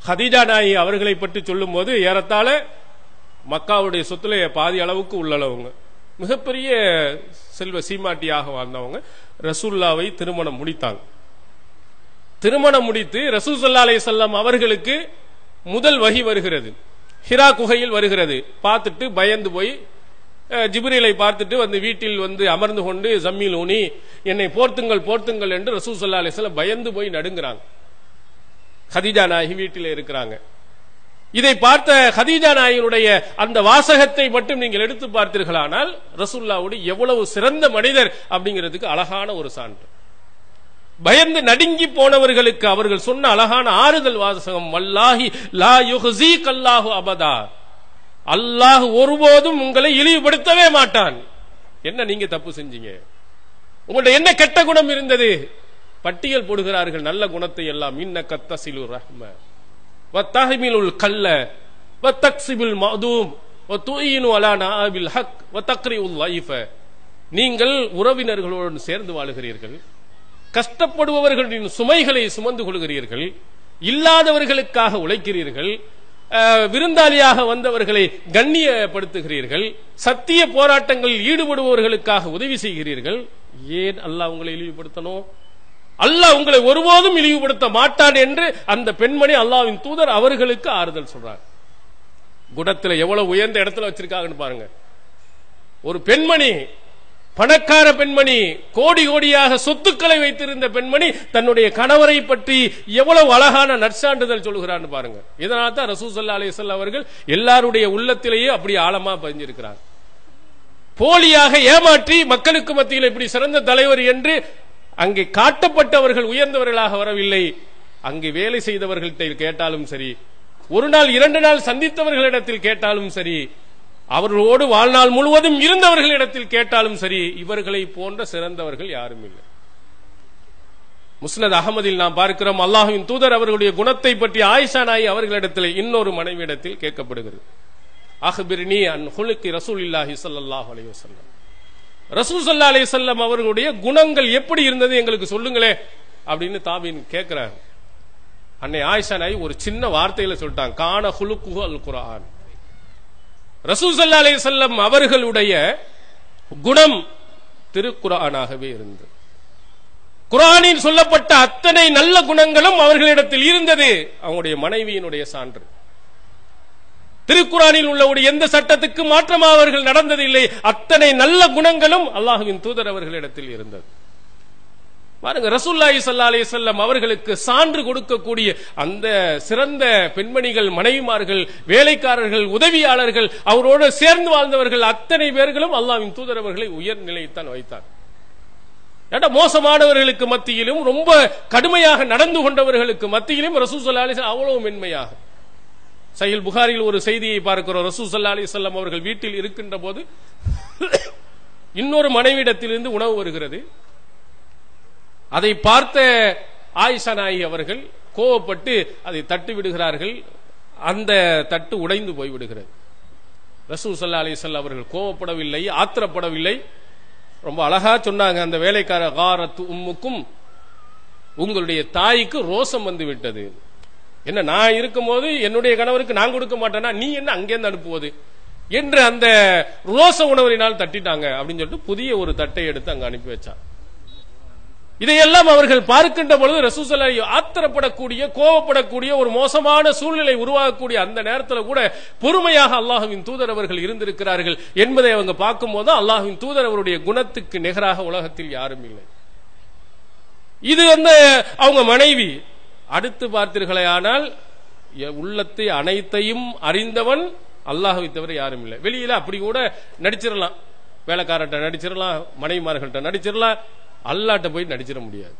ஹதீஜா நாயகி அவர்களை பற்றி சொல்லும் போது ஏறத்தாழ மக்காவுடைய சொத்துல பாதி அளவுக்கு உள்ளளவுங்க, மிகப்பெரிய செல்வ சீமாட்டியாக வாழ்ந்தவங்க. ரசூலுல்லாவை திருமணம் முடித்தாங்க. திருமணம் முடித்து ரசூல் ஸல்லல்லாஹு அலைஹி வஸல்லம் அவர்களுக்கு முதல் வஹி வருகிறது, ஹிரா குகையில் வருகிறது. பார்த்துட்டு பயந்து போய் ஜிப்ரீலை பார்த்துட்டு வீட்டில் அமர்ந்து கொண்டு ஜம்மீல் ஊனி என்னை போர்த்துங்கள் போர்த்துங்கள் என்று ரசூல் ஸல்லல்லாஹு அலைஹி வஸல்லம் பயந்து போய் நடுங்கிறாங்க. ஹதீஜா நாயகி வீட்டில் இருக்கிறாங்க. இதை பார்த்த ஹதீஜா நாயகியுடைய அந்த வாசகத்தை மட்டும் நீங்கள் எடுத்து பார்த்தீர்களானால் ரசூலுல்லாஹ்வுடைய எவ்வளவு சிறந்த மனிதர் அப்படிங்கிறதுக்கு அழகான ஒரு சான்று. பயந்து நடுங்கி போனவர்களுக்கு அவர்கள் சொன்ன அழகான ஆறுதல் வாசகம், வல்லாஹி லா யுஹ்ஸீக அல்லாஹு அபதா, அல்லாஹ் ஒருபோதும் உங்களை இழிவுபடுத்தவே மாட்டான். என்ன நீங்க தப்பு செஞ்சீங்க, உங்கள்ட்ட என்ன கெட்ட குணம் இருந்தது, பட்டியல் போடுகிறார்கள் நல்ல குணத்தை எல்லாம். இன்னக தஸிலு ரஹ்ம வ தஹ்மிலுல் கல்ல வ தக்ஸிபுல் மஅதூம் வ துஈனு அலா நாபில் ஹக் வ தக்ரிஉல் லைஃப, நீங்கள் உறவினர்களோடு சேர்ந்து வாழுகிறீர்கள், கஷ்டப்படுபவர்களின் சுமைகளை சுமந்து கொள்கிறீர்கள், இல்லாதவர்களுக்காக உழைக்கிறீர்கள், விருந்தாளியாக வந்தவர்களை கண்ணியப்படுத்துகிறீர்கள், சத்திய போராட்டங்களில் ஈடுபடுபவர்களுக்காக உதவி செய்கிறீர்கள். ஏன் அல்லாஹ் உங்களை இழிவுபடுத்தணும்? அல்லாஹ் உங்களை ஒருபோதும் இழிவுபடுத்த மாட்டான் என்று அந்த பெண்மணி அல்லாஹ்வின் தூதர் அவர்களுக்கு ஆறுதல் சொல்றாங்க. குணத்துல எவ்வளவு உயர்ந்த இடத்துல வச்சிருக்காங்கன்னு பாருங்க. ஒரு பெண்மணி, பணக்கார பெண்மணி, கோடி கோடியாக சொத்துக்களை வைத்திருந்த பெண்மணி தன்னுடைய கணவரை பற்றி எவ்வளவு அழகான நற்சான்றிதழ் சொல்கிறான்னு பாருங்க. இதனால தான் ரசூல் ஸல்லல்லாஹு அலைஹி வஸல்லம் அவர்கள் எல்லாருடைய உள்ளத்திலேயே அப்படி ஆழமா பதிஞ்சிருக்கிறாங்க. போலியாக ஏமாற்றி மக்களுக்கு மத்தியில் இப்படி சிறந்த தலைவர் என்று அங்கே காட்டப்பட்டவர்கள் உயர்ந்தவர்களாக வரவில்லை. அங்கே வேலை செய்தவர்கள்ட்ட கேட்டாலும் சரி, ஒரு நாள் 2 நாள் சந்தித்தவர்களிடத்தில் கேட்டாலும் சரி, அவர்களோடு வாழ்நாள் முழுவதும் இருந்தவர்களிடத்தில் கேட்டாலும் சரி, இவர்களை போன்ற சிறந்தவர்கள் யாரும் இல்லை. முஸ்னத் அகமதில் நாம் பார்க்கிறோம், அல்லாஹ்வின் தூதர் அவர்களுடைய குணத்தை பற்றி ஆயிஷா நாயகி அவர்களிடத்தில் இன்னொரு மனைவியிடத்தில் கேட்கப்படுகிறது. அஹ்பிர்னி அன் ஹுலுகி ரசூலில்லாஹி ஸல்லல்லாஹு அலைஹி வஸல்லம், ரசூல் ஸல்லல்லாஹு அலைஹி வஸல்லம் அவர்களுடைய குணங்கள் எப்படி இருந்தது எங்களுக்கு சொல்லுங்களே அப்படின்னு தாபீன் கேட்கிறார். அன்னை ஆயிஷா நாயி ஒரு சின்ன வார்த்தையில சொல்லிட்டாங்க, கான ஹுலுகுஹு அல் குர்ஆன். ரசூல் ஸல்லல்லாஹு அலைஹி வஸல்லம் அவர்களுடைய குணம் திருக்குர்ஆனாகவே இருந்தது. குர்ஆனில் சொல்லப்பட்ட அத்தனை நல்ல குணங்களும் அவர்களிடத்தில் இருந்தது. அவங்களுடைய மனைவியினுடைய சான்று. திருக்குர்ஆனில் உள்ள எந்த சட்டத்துக்கு மாற்றமாக அவர்கள் நடந்ததில்லை. அத்தனை நல்ல குணங்களும் அல்லாஹ்வின் தூதர் அவர்களிடத்தில் இருந்தது. பாருங்க, ரசூலுல்லாஹி ஸல்லல்லாஹு அலைஹி வஸல்லம் அவர்களுக்கு சான்று கொடுக்கக்கூடிய அந்த சிறந்த பெண்மணிகள், மனைவிமார்கள், வேலைக்காரர்கள், உதவியாளர்கள், அவரோடு சேர்ந்து வாழ்ந்தவர்கள் அத்தனை பேர்களும் அல்லாஹ்வின் தூதர் அவர்களை உயர் நிலையத்தான் வைத்தார். மோசமானவர்களுக்கு மத்தியிலும் ரொம்ப கடுமையாக நடந்து கொண்டவர்களுக்கு மத்தியிலும் ரசூல் ஸல்லல்லாஹு அலைஹி வஸல்லம் அவ்வளவு மென்மையாக. சஹீஹ் புகாரியில் ஒரு செய்தியை பார்க்கிறோம். ரசூல் ஸல்லல்லாஹு அலைஹி வஸல்லம் அவர்கள் வீட்டில் இருக்கின்ற போது இன்னொரு மனைவியிடத்திலிருந்து உணவு வருகிறது. அதை பார்த்த ஆயிஷா நாயகி அவர்கள் கோபப்பட்டு அதை தட்டி விடுகிறார்கள். அந்த தட்டு உடைந்து போய்விடுகிறது. ரசூல் ஸல்லல்லாஹு அலைஹி வஸல்லம் அவர்கள் கோபப்படவில்லை, ஆத்திரப்படவில்லை. ரொம்ப அழகா சொன்னாங்க, அந்த வேலைக்கார காரத்து உம்முக்கும், உங்களுடைய தாய்க்கு ரோசம் வந்து விட்டது. என்ன, நான் இருக்கும் போது என்னுடைய கணவருக்கு நான் கொடுக்க மாட்டேன்னா நீ என்ன அங்கேருந்து அனுப்புவது என்று அந்த ரோச உணவரினால் தட்டிட்டாங்க அப்படின்னு சொல்லிட்டு புதிய ஒரு தட்டை எடுத்து அங்க அனுப்பி வச்சான். இதையெல்லாம் அவர்கள் பார்க்கின்ற பொழுது ரசூல் ஸல்லல்லாஹு அலைஹி வஸல்லம் ஆத்திரப்படக்கூடிய, கோபப்படக்கூடிய ஒரு மோசமான சூழ்நிலை உருவாகக்கூடிய அந்த நேரத்தில் கூட பொறுமையாக அல்லாஹ்வின் தூதர் அவர்கள் இருந்திருக்கிறார்கள் என்பதை அவங்க பார்க்கும் போது அல்லாஹ்வின் தூதர் அவருடைய குணத்துக்கு நிகராக உலகத்தில் யாரும் இல்லை. இது அவங்க மனைவி. அடுத்து பார்த்தீர்களே ஆனால் உள்ளத்தை அனைத்தையும் அறிந்தவன் அல்லாஹ்வை தவிர யாரும் இல்லை. வெளியில அப்படி கூட நடிச்சிடலாம், வேலைக்காரர்கிட்ட நடிச்சிடலாம், மனைவிமார்கள்ட்ட நடிச்சிடலாம், அல்லாஹ்ட்ட போய் நடிச்சிட முடியாது.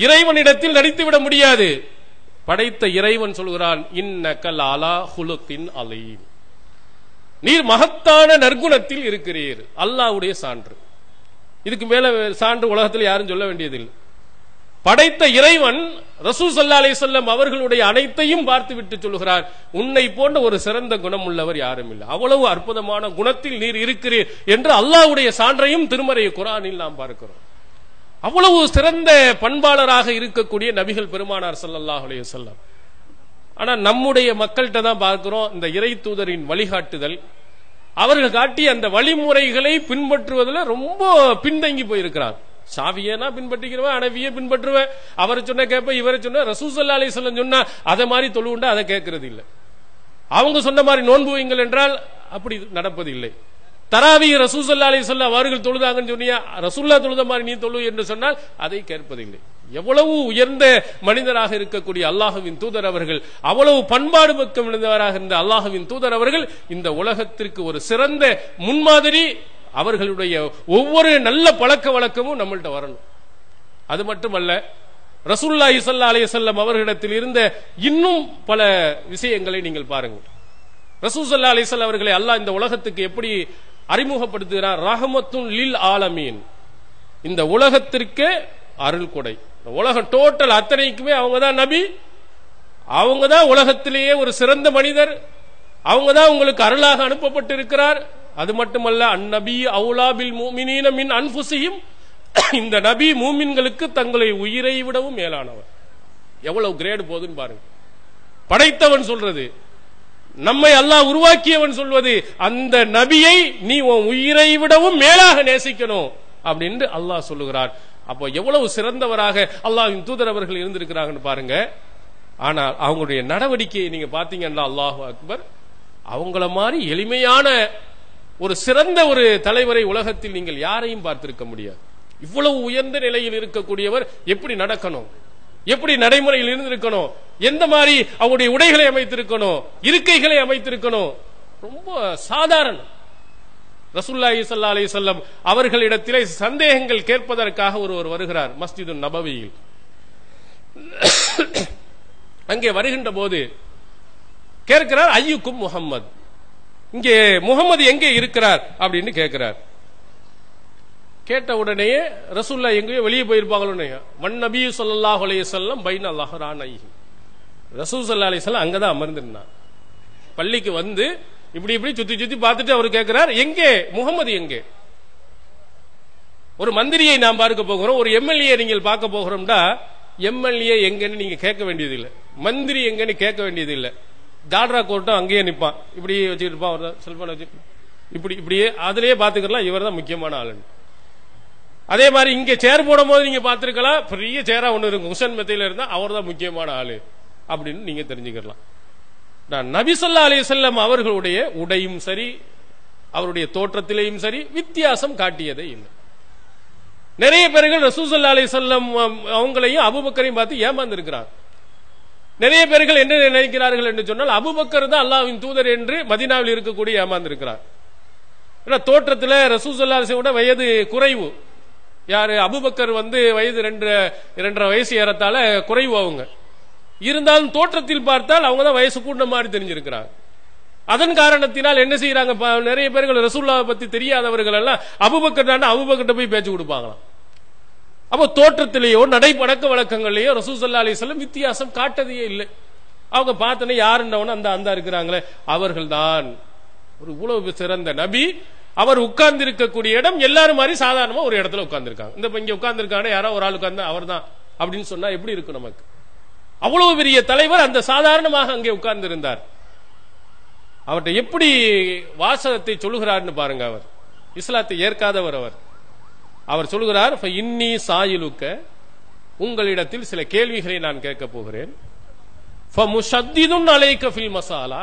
இறைவனிடத்தில் நடித்து விட முடியாது. படைத்த இறைவன் சொல்கிறான், இன்னக லஅலா ஹுலுகின் அலீம், நீர் மகத்தான நற்குணத்தில் இருக்கிறீர். அல்லாஹ்வுடைய சான்று. இதுக்கு மேல சான்று உலகத்தில் யாரும் சொல்ல வேண்டியதில்லை. படைத்த இறைவன் ரசூல் ஸல்லல்லாஹு அலைஹி வஸல்லம் அவர்களுடைய அனைத்தையும் பார்த்து விட்டு சொல்கிறார், உன்னை போன்ற ஒரு சிறந்த குணம் உள்ளவர் யாரும் இல்லை. அவ்வளவு அற்புதமான குணத்தில் நீர் இருக்கிறீர் என்று அல்லாஹ்வுடைய சான்றையும் திருமறை குர்ஆனில் நாம் பார்க்கிறோம். அவ்வளவு சிறந்த பண்பாளராக இருக்கக்கூடிய நபிகள் பெருமானார் ஸல்லல்லாஹு அலைஹி வஸல்லம். ஆனா நம்முடைய மக்கள்கிட்ட தான் பார்க்கிறோம், இந்த இறை தூதரின் வழிகாட்டுதல், அவர்கள் காட்டிய அந்த வழிமுறைகளை பின்பற்றுவதில் ரொம்ப பின்தங்கி போயிருக்கிறார். ஷாஃபியனா பின்பற்றிக்கிறவன், அனவியை பின்பற்றுவேன், அவரை சொன்ன கேட்பேன், இவரை சொன்ன, ரசூல் ஸல்லல்லாஹு அலைஹி வஸல்லம் சொன்னா அதை மாதிரி தொழுவுண்டா அதை கேட்கறது இல்லை. அவங்க சொன்ன மாதிரி நோன்பு வைங்கள் என்றால் அப்படி நடப்பதில்லை. தராவி ரசூல் ஸல்லல்லாஹு அலைஹி வஸல்லம் அவர்கள் தொழுதாங்கன்னு சொன்னியா, ரசூலுல்லாஹ் தொழுத மாதிரி நீ தொழு என்று சொன்னால் அதை கேட்பதில்லை. எவ்வளவு உயர்ந்த மனிதராக இருக்கக்கூடிய அல்லாஹ்வின் தூதர் அவர்கள், அவ்வளவு பண்பாடு மிக்க மனிதராக இருந்த அல்லாஹ்வின் தூதர் அவர்கள் இந்த உலகத்திற்கு ஒரு சிறந்த முன்மாதிரி. அவர்களுடைய ஒவ்வொரு நல்ல பழக்க வழக்கமும் நம்மள்ட்ட வரணும். அது மட்டுமல்ல, ரசூலுல்லாஹி ஸல்லல்லாஹு அலைஹி வஸல்லம் அவர்களிடத்தில் இருந்த இன்னும் பல விஷயங்களை நீங்கள் பாருங்கள். ரசூல் ஸல்லல்லாஹு அலைஹி வஸல்லம் அவர்களை அல்லாஹ் இந்த உலகத்துக்கு எப்படி அறிமுகப்படுத்துகிறார்? ரஹமத்துன் லில் ஆலமீன், இந்த உலகத்திற்கு அருள் கொடை. உலகம் டோட்டல் அத்தனைக்குமே அவங்க தான் நபி, அவங்க தான் உலகத்திலேயே ஒரு சிறந்த மனிதர், அவங்க தான் உங்களுக்கு அருளாக அனுப்பப்பட்டு இருக்கிறார். அது மட்டுமல்ல, அந்நபி அவுலா பில் முஃமினீன மின் அன்ஃபுஸிஹிம், இந்த நபி மூமின்களுக்கு தங்களை உயிரை விடவும் மேலானவர். எவ்வளவு கிரேடு போகுதுன்னு பாருங்க. படைத்தவன் சொல்றது, நம்மை அல்லாஹ் உருவாக்கியவன் சொல்வது, அந்த நபியை நீ உன் உயிரை விடவும் மேலாக நேசிக்கணும் அப்படின்னு அல்லாஹ் சொல்லுகிறார். அப்போ எவ்வளவு சிறந்தவராக அல்லாஹ்வின் தூதர் அவர்கள் இருந்திருக்கிறாங்கன்னு பாருங்க. ஆனால் அவங்களுடைய நடவடிக்கையை நீங்க பாத்தீங்கன்னா அல்லாஹு அக்பர், அவங்கள மாதிரி எளிமையான ஒரு சிறந்த ஒரு தலைவரை உலகத்தில் நீங்கள் யாரையும் பார்த்திருக்க முடியாது. இவ்வளவு உயர்ந்த நிலையில் இருக்கக்கூடியவர் எப்படி நடக்கணும், எப்படி நடைமுறையில் இருந்திருக்கணும், எந்த மாதிரி அவருடைய உடைகளை அமைத்திருக்கணும், இருக்கைகளை அமைத்திருக்கணும், ரொம்ப சாதாரண. ரசூலுல்லாஹி ஸல்லல்லாஹு அலைஹி வஸல்லம் அவர்களிடத்திலே சந்தேகங்கள் கேட்பதற்காக ஒருவர் வருகிறார் மஸ்ஜிது நபவியில். அங்கே வருகின்ற போது கேட்கிறார், ஐயுக்கும் முஹம்மது, இங்கே முகமது எங்கே இருக்கிறார் அப்படின்னு கேட்கிறார். கேட்ட உடனே ரசூலுல்லாஹ் எங்கேயோ வெளியே போயிருப்பாங்களோ, வன் நபி ஸல்லல்லாஹு அலைஹி வஸல்லம் பைன அல்லாஹரானைஹி, ரசூல் ஸல்லல்லாஹு அலைஹி வஸல்லம் அங்கதான் அமர்ந்திருந்தார். பள்ளிக்கு வந்து இப்படி இப்படி சுத்தி சுத்தி பார்த்துட்டு அவர் கேட்கிறார், எங்கே முகமது எங்கே? ஒரு மந்திரியை நாம் பார்க்க போகிறோம், ஒரு எம்எல்ஏ நீங்கள் பார்க்க போகிறோம்டா, எம்எல்ஏ எங்கன்னு நீங்க கேட்க வேண்டியது இல்லை, மந்திரி எங்கன்னு கேட்க வேண்டியது இல்லை. ஜால்ரா கோர்ட்டும் அங்கேயே நிற்பான், இப்படி வச்சுக்கிட்டு இருப்பான், செல்போன் வச்சு இப்படி இப்படியே அதுலயே பாத்துக்கலாம் இவர் தான் முக்கியமான ஆளு. அதே மாதிரி இங்க சேர் போடும் போது நீங்க பாத்துருக்கலாம், பெரிய சேரா ஒண்ணு இருக்கும், ஹுசன் மெத்தையில இருந்தா அவர் தான் முக்கியமான ஆளு அப்படின்னு நீங்க தெரிஞ்சுக்கலாம். நபி ஸல்லல்லாஹு அலைஹி வஸல்லம் அவர்களுடைய உடையும் சரி, அவருடைய தோற்றத்திலேயும் சரி வித்தியாசம் காட்டியதே இல்லை. நிறைய பேர்கள் ரசூல் ஸல்லல்லாஹு அலைஹி வஸல்லம் அவங்களையும் அபூபக்கரையும் பார்த்து ஏமாந்து இருக்கிறார். நிறைய பேர்கள் என்ன நினைக்கிறார்கள் என்று சொன்னால், அபூபக்கர் தான் அல்லாஹ்வின் தூதர் என்று மதீனாவில் இருக்கக்கூடிய ஏமாந்து இருக்கிறார். தோற்றத்தில் ரசூல் ஸல்லல்லாஹு அலைஹி வஸல்லம் வயது குறைவு. யாரு? அபூபக்கர் வயது 2.5 வயசு ஏறத்தால குறைவு. அவங்க இருந்தாலும் தோற்றத்தில் பார்த்தால் அவங்க தான் வயசு கூட்ட மாதிரி தெரிஞ்சிருக்கிறாங்க. அதன் காரணத்தினால் என்ன செய்யறாங்க, நிறைய பேர்கள் ரசூலுல்லாஹ் பத்தி தெரியாதவர்கள் எல்லாம் அபூபக்கர் தான் அபூபக்கர்ட்ட போய் பேச்சு கொடுப்பாங்களாம். அப்போ தோற்றத்திலேயோ நடை பழக்க வழக்கங்களையோ ரசூல் ஸல்லல்லாஹு அலைஹி வஸல்லம் வித்தியாசம் காட்டதே இல்லை. அவங்க பார்த்தனே யாருன்னவன அந்த இருக்கிறாங்களே அவர்கள் தான் ஒரு உலக சிறந்த நபி. அவர் உட்கார்ந்து இருக்கக்கூடிய இடம் எல்லாரும் மாதிரி சாதாரணமா ஒரு இடத்துல உட்கார்ந்துருக்காங்க. இந்த இங்க உட்கார்ந்து இருக்காங்க, யாரோ ஒரு ஆள் உட்கார்ந்து அவர் தான் அப்படின்னு சொன்னா எப்படி இருக்கும் நமக்கு? அவ்வளவு பெரிய தலைவர் அந்த சாதாரணமாக அங்கே உட்கார்ந்து இருந்தார். அவர்கிட்ட எப்படி வாசகத்தை சொல்லுகிறார்னு பாருங்க. அவர் இஸ்லாத்தை ஏற்காதவர். அவர் சொல்லுகிறார், இன்னி சாயிலுக்க, உங்களிடத்தில் சில கேள்விகளை நான் கேட்க போகிறேன். ஃபமுஷத்திதுன் அலைக ஃபில் மசாலா,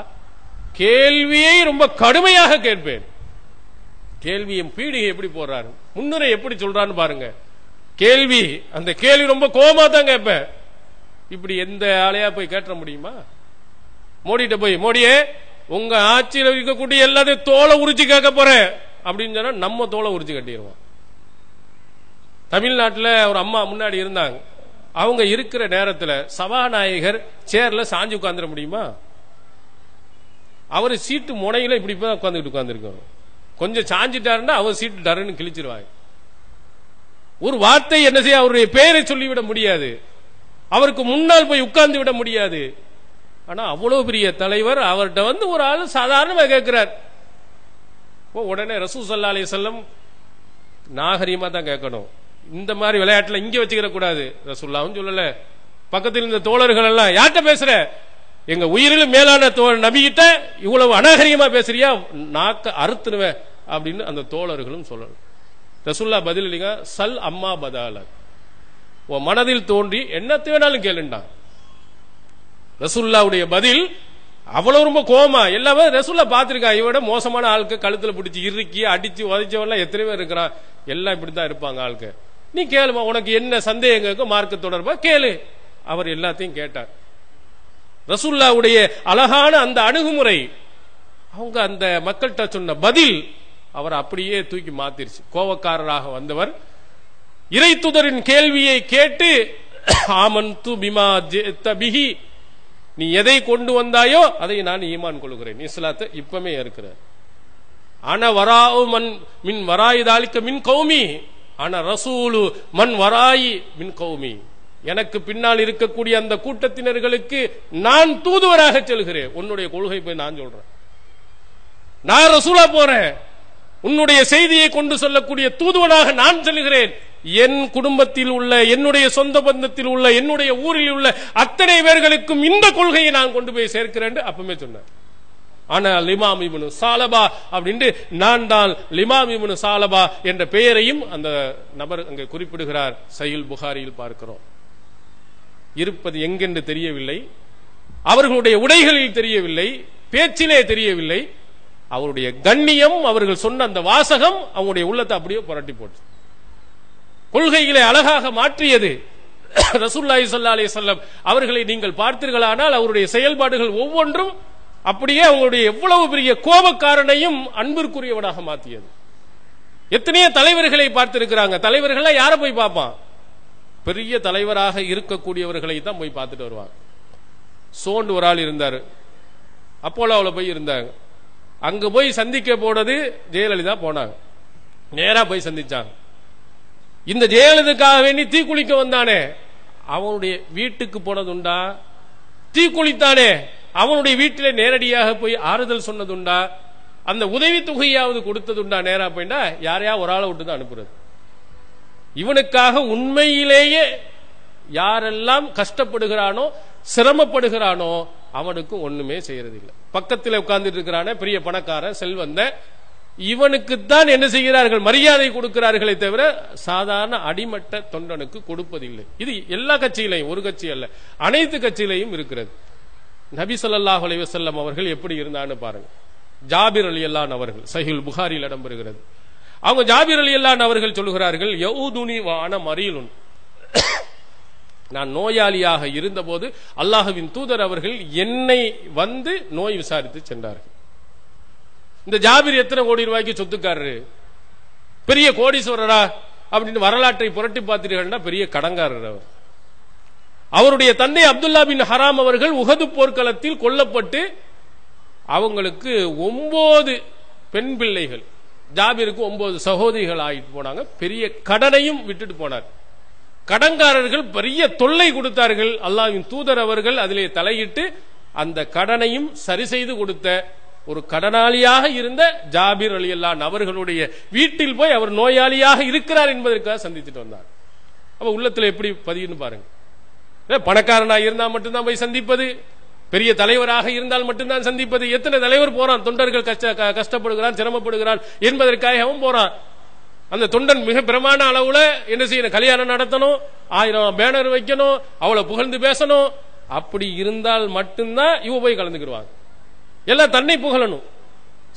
கேள்வியை ரொம்ப கடுமையாக கேட்பேன். கேள்வியும் பீடிகை எப்படி போடுறாரு, முன்னுரை எப்படி சொல்றான்னு பாருங்க. கேள்வி, அந்த கேள்வி ரொம்ப கோபமா தான் கேட்பேன். இப்படி எந்த ஆளையா போய் கேட்ட முடியுமா? மோடிட்ட போய், மோடியே உங்க ஆட்சியில் இருக்கக்கூடிய எல்லாத்தையும் தோலை உரிச்சு கேட்க போறேன் அப்படின்னு சொன்னா நம்ம தோலை உரிச்சு கட்டிடுவோம். தமிழ்நாட்டில் ஒரு அம்மா முன்னாடி இருந்தாங்க. அவங்க இருக்கிற நேரத்தில் சபாநாயகர் சேர்ல சாஞ்சு உட்கார்ந்துட முடியுமா? அவர் சீட்டு முனையில இப்படி தான் உட்கார்ந்துருக்காங்க. கொஞ்சம் சாஞ்சிட்டாருன்னா அவர் சீட்டு டருன்னு கிழிச்சிருவாங்க. ஒரு வார்த்தை என்ன செய்ய, அவருடைய பெயரை சொல்லிவிட முடியாது, அவருக்கு முன்னால் போய் உட்கார்ந்து விட முடியாது. ஆனா அவ்வளவு பெரிய தலைவர், அவர்கிட்ட ஒரு ஆள் சாதாரணமா கேட்கிறார். உடனே ரசூல் ஸல்லல்லாஹு அலைஹி வஸல்லம் நாகரீகமா தான் கேட்கணும். இந்த மாதிரி விளையாட்டுல இங்க வச்சுக்கிற கூடாது. ரசூலுல்லாஹ்வும் சொல்லல, பக்கத்தில் இருந்த தோழர்கள் எல்லாம் யார்கிட்ட பேசுற, எங்க உயிரிலும் மேலான நபிகிட்ட இவ்வளவு அநாகரிகமா பேசுறியா, நாக்க அறுத்துருவேன் அப்படின்னு அந்த தோழர்களும் சொல்லணும். ரசூலுல்லாஹ் பதில் இல்லைங்க, சல் அம்மா பதால, உன் மனதில் தோன்றி என்னத்தை வேணாலும் கேளுண்டான். ரசூலுல்லாஹ்வுடைய பதில் அவ்வளவு ரொம்ப கோமா. எல்லாமே ரசூலுல்லாஹ் பார்த்திருக்கா, இவட மோசமான ஆளுக்கு கழுத்துல பிடிச்சி இறுக்கி அடிச்சு உதைச்சவெல்லாம் எத்தனை பேர் இருக்கிறான். எல்லாம் இப்படித்தான் இருப்பாங்க ஆளுக்கு. நீ கேளுமா, உனக்கு என்ன சந்தேகம் மார்க்க தொடர்பா கேளு. அவர் எல்லாத்தையும் கேட்டார். ரசூலுல்லாஹ்வுடைய அழகான அந்த அணுகுமுறை, அவங்க அந்த மக்கள்கிட்ட சொன்ன பதில் அவர் அப்படியே தூக்கி மாத்திருச்சு. கோபக்காரராக வந்தவர் இறை தூதரின் கேள்வியை கேட்டு, ஆமன்து பிமா ஜிஅத பிஹி, நீ எதை கொண்டு வந்தாயோ அதை நான் ஈமான் கொள்கிறேன், இஸ்லாத்தை இப்பமே இருக்கிறேன். அன வராஉ மன் மின் வராயி தாலிக மின் கௌமி, அன ரசூலு மன் வராயி மின் கௌமி, எனக்கு பின்னால் இருக்கக்கூடிய அந்த கூட்டத்தினர்களுக்கு நான் தூதுவராக செல்கிறேன். உன்னுடைய கொள்கை போய் நான் சொல்றேன், நான் ரசூலா போறேன், உன்னுடைய செய்தியை கொண்டு சொல்லக்கூடிய தூதுவனாக நான் செல்கிறேன். என் குடும்பத்தில் உள்ள, என்னுடைய சொந்த பந்தத்தில் உள்ள, என்னுடைய ஊரில் உள்ள அத்தனை பேர்களுக்கும் இந்த கொள்கையை நான் கொண்டு போய் சேர்க்கிறேன் அப்பமே சொன்னேன். ஆனா லிமாம் இப்னு சாலபா அப்படின்ட்டு நான் தான் லிமாம் இப்னு சாலபா என்ற பெயரையும் அந்த நபர் அங்கே குறிப்பிடுகிறார். சஹீஹ் புகாரியில் பார்க்கிறோம். இருப்பது எங்கென்று தெரியவில்லை, அவர்களுடைய உடைகளில் தெரியவில்லை, பேச்சிலே தெரியவில்லை. அவருடைய கண்ணியம், அவர்கள் சொன்ன அந்த வாசகம் அவங்களுடைய உள்ளத்தை அப்படியே புரட்டி போட்டு கொள்கைகளை அழகாக மாற்றியது. ரசூலுல்லாஹி ஸல்லல்லாஹு அலைஹி வஸல்லம் அவர்களை நீங்கள் பார்த்தீர்களானால் அவருடைய செயல்பாடுகள் ஒவ்வொன்றும் அப்படியே அவங்களுடைய எவ்வளவு பெரிய கோபக்காரனையும் அன்பிற்குரியவனாக மாற்றியது. எத்தனையோ தலைவர்களை பார்த்திருக்கிறாங்க. தலைவர்கள் யாரை போய் பார்ப்பான்? பெரிய தலைவராக இருக்கக்கூடியவர்களை தான் போய் பார்த்துட்டு வருவாங்க. சோண்டு ஒரு ஆள் இருந்தாரு, அப்போலோவில் போய் இருந்தாங்க. அங்க போய் சந்திக்க போனது ஜெயலலிதா போனாங்க. நேரா போய் சந்திச்சாங்க. இந்த ஜெயலலிதாவுக்காக வேண்டி தீக்குளிக்க வந்தானே, அவனுடைய வீட்டுக்கு போனதுண்டா? தீக்குளித்தானே, அவனுடைய வீட்டிலே நேரடியாக போய் ஆறுதல் சொன்னதுண்டா? அந்த உதவி தொகையாவது கொடுத்ததுண்டா? நேரா போயிட்டா யாரையா ஒரு ஆளை விட்டு தான் அனுப்புறது. இவனுக்காக உண்மையிலேயே யாரெல்லாம் கஷ்டப்படுகிறானோ சிரமப்படுகிறானோ அவனுக்கு ஒண்ணுமே செய்யறதில்லை. பக்கத்தில் உட்கார்ந்துட்டு இருக்கிறானே பெரிய பணக்காரன் செல்வந்த, இவனுக்குத்தான் என்ன செய்கிறார்கள்? மரியாதை கொடுக்கிறார்களே தவிர சாதாரண அடிமட்ட தொண்டனுக்கு கொடுப்பதில்லை. இது எல்லா கட்சியிலையும், ஒரு கட்சி அல்ல, அனைத்து கட்சியிலையும் இருக்கிறது. நபி ஸல்லல்லாஹு அலைஹி வஸல்லம் அவர்கள் எப்படி இருந்தான்னு பாருங்க. ஜாபிர் ரலியல்லாஹு அன்ஹு அவர்கள் சஹீஹுல் புகாரியில் இடம்பெறுகிறது. அவங்க ஜாபிர் ரலியல்லாஹு அன்ஹு அவர்கள் சொல்லுகிறார்கள், யஊதுனி வ அன மரீலுன், நான் நோயாளியாக இருந்தபோது அல்லாஹ்வின் தூதர் அவர்கள் என்னை வந்து நோய் விசாரித்து சென்றார்கள். இந்த ஜாபிர் எத்தனை கோடி ரூபாய்க்கு சொத்துக்காரரு, பெரிய கோடீஸ்வரரா அப்படின்னு வரலாற்றை புரட்டி பார்த்தீர்கள்னா பெரிய கடங்காரர் அவர். அவருடைய தந்தை அப்துல்லா பின் ஹராம் அவர்கள் உஹது போர்க்களத்தில் கொல்லப்பட்டு அவங்களுக்கு 9 பெண் பிள்ளைகள், ஜாபிருக்கு 9 சகோதரிகள் ஆகிட்டு போனாங்க. பெரிய கடனையும் விட்டுட்டு போனார். கடன்காரர்கள் பெரிய தொல்லை கொடுத்தார்கள். அல்லாஹ்வின் தூதர் அவர்கள் அதிலே தலையிட்டு அந்த கடனையும் சரி செய்து கொடுத்த ஒரு கடனாளியாக இருந்த ஜாபிர் ரலியல்லாஹு அன்ஹு அவர்களுடைய வீட்டில் போய் அவர் நோயாளியாக இருக்கிறார் என்பதற்காக சந்தித்துட்டு வந்தார். அப்ப உள்ளத்துல எப்படி பதியுன்னு பாருங்க. பணக்காரனாக இருந்தால் மட்டும்தான் போய் சந்திப்பது, பெரிய தலைவராக இருந்தால் மட்டும்தான் சந்திப்பது. எத்தனை தலைவர் போறான், தொண்டர்கள் கஷ்டப்படுகிறான் சிரமப்படுகிறான் என்பதற்காக அவன் போறான். அந்த தொண்டன் மிக பிரமாண அளவுல என்ன செய்யணும்? கல்யாணம் நடத்தணும், 1000 பேனர் வைக்கணும், அவளை புகழ்ந்து பேசணும். அப்படி இருந்தால் மட்டும்தான் இவ போய் கலந்துக்கிடுவாங்க. எல்லாம் தன்னை புகழணும்.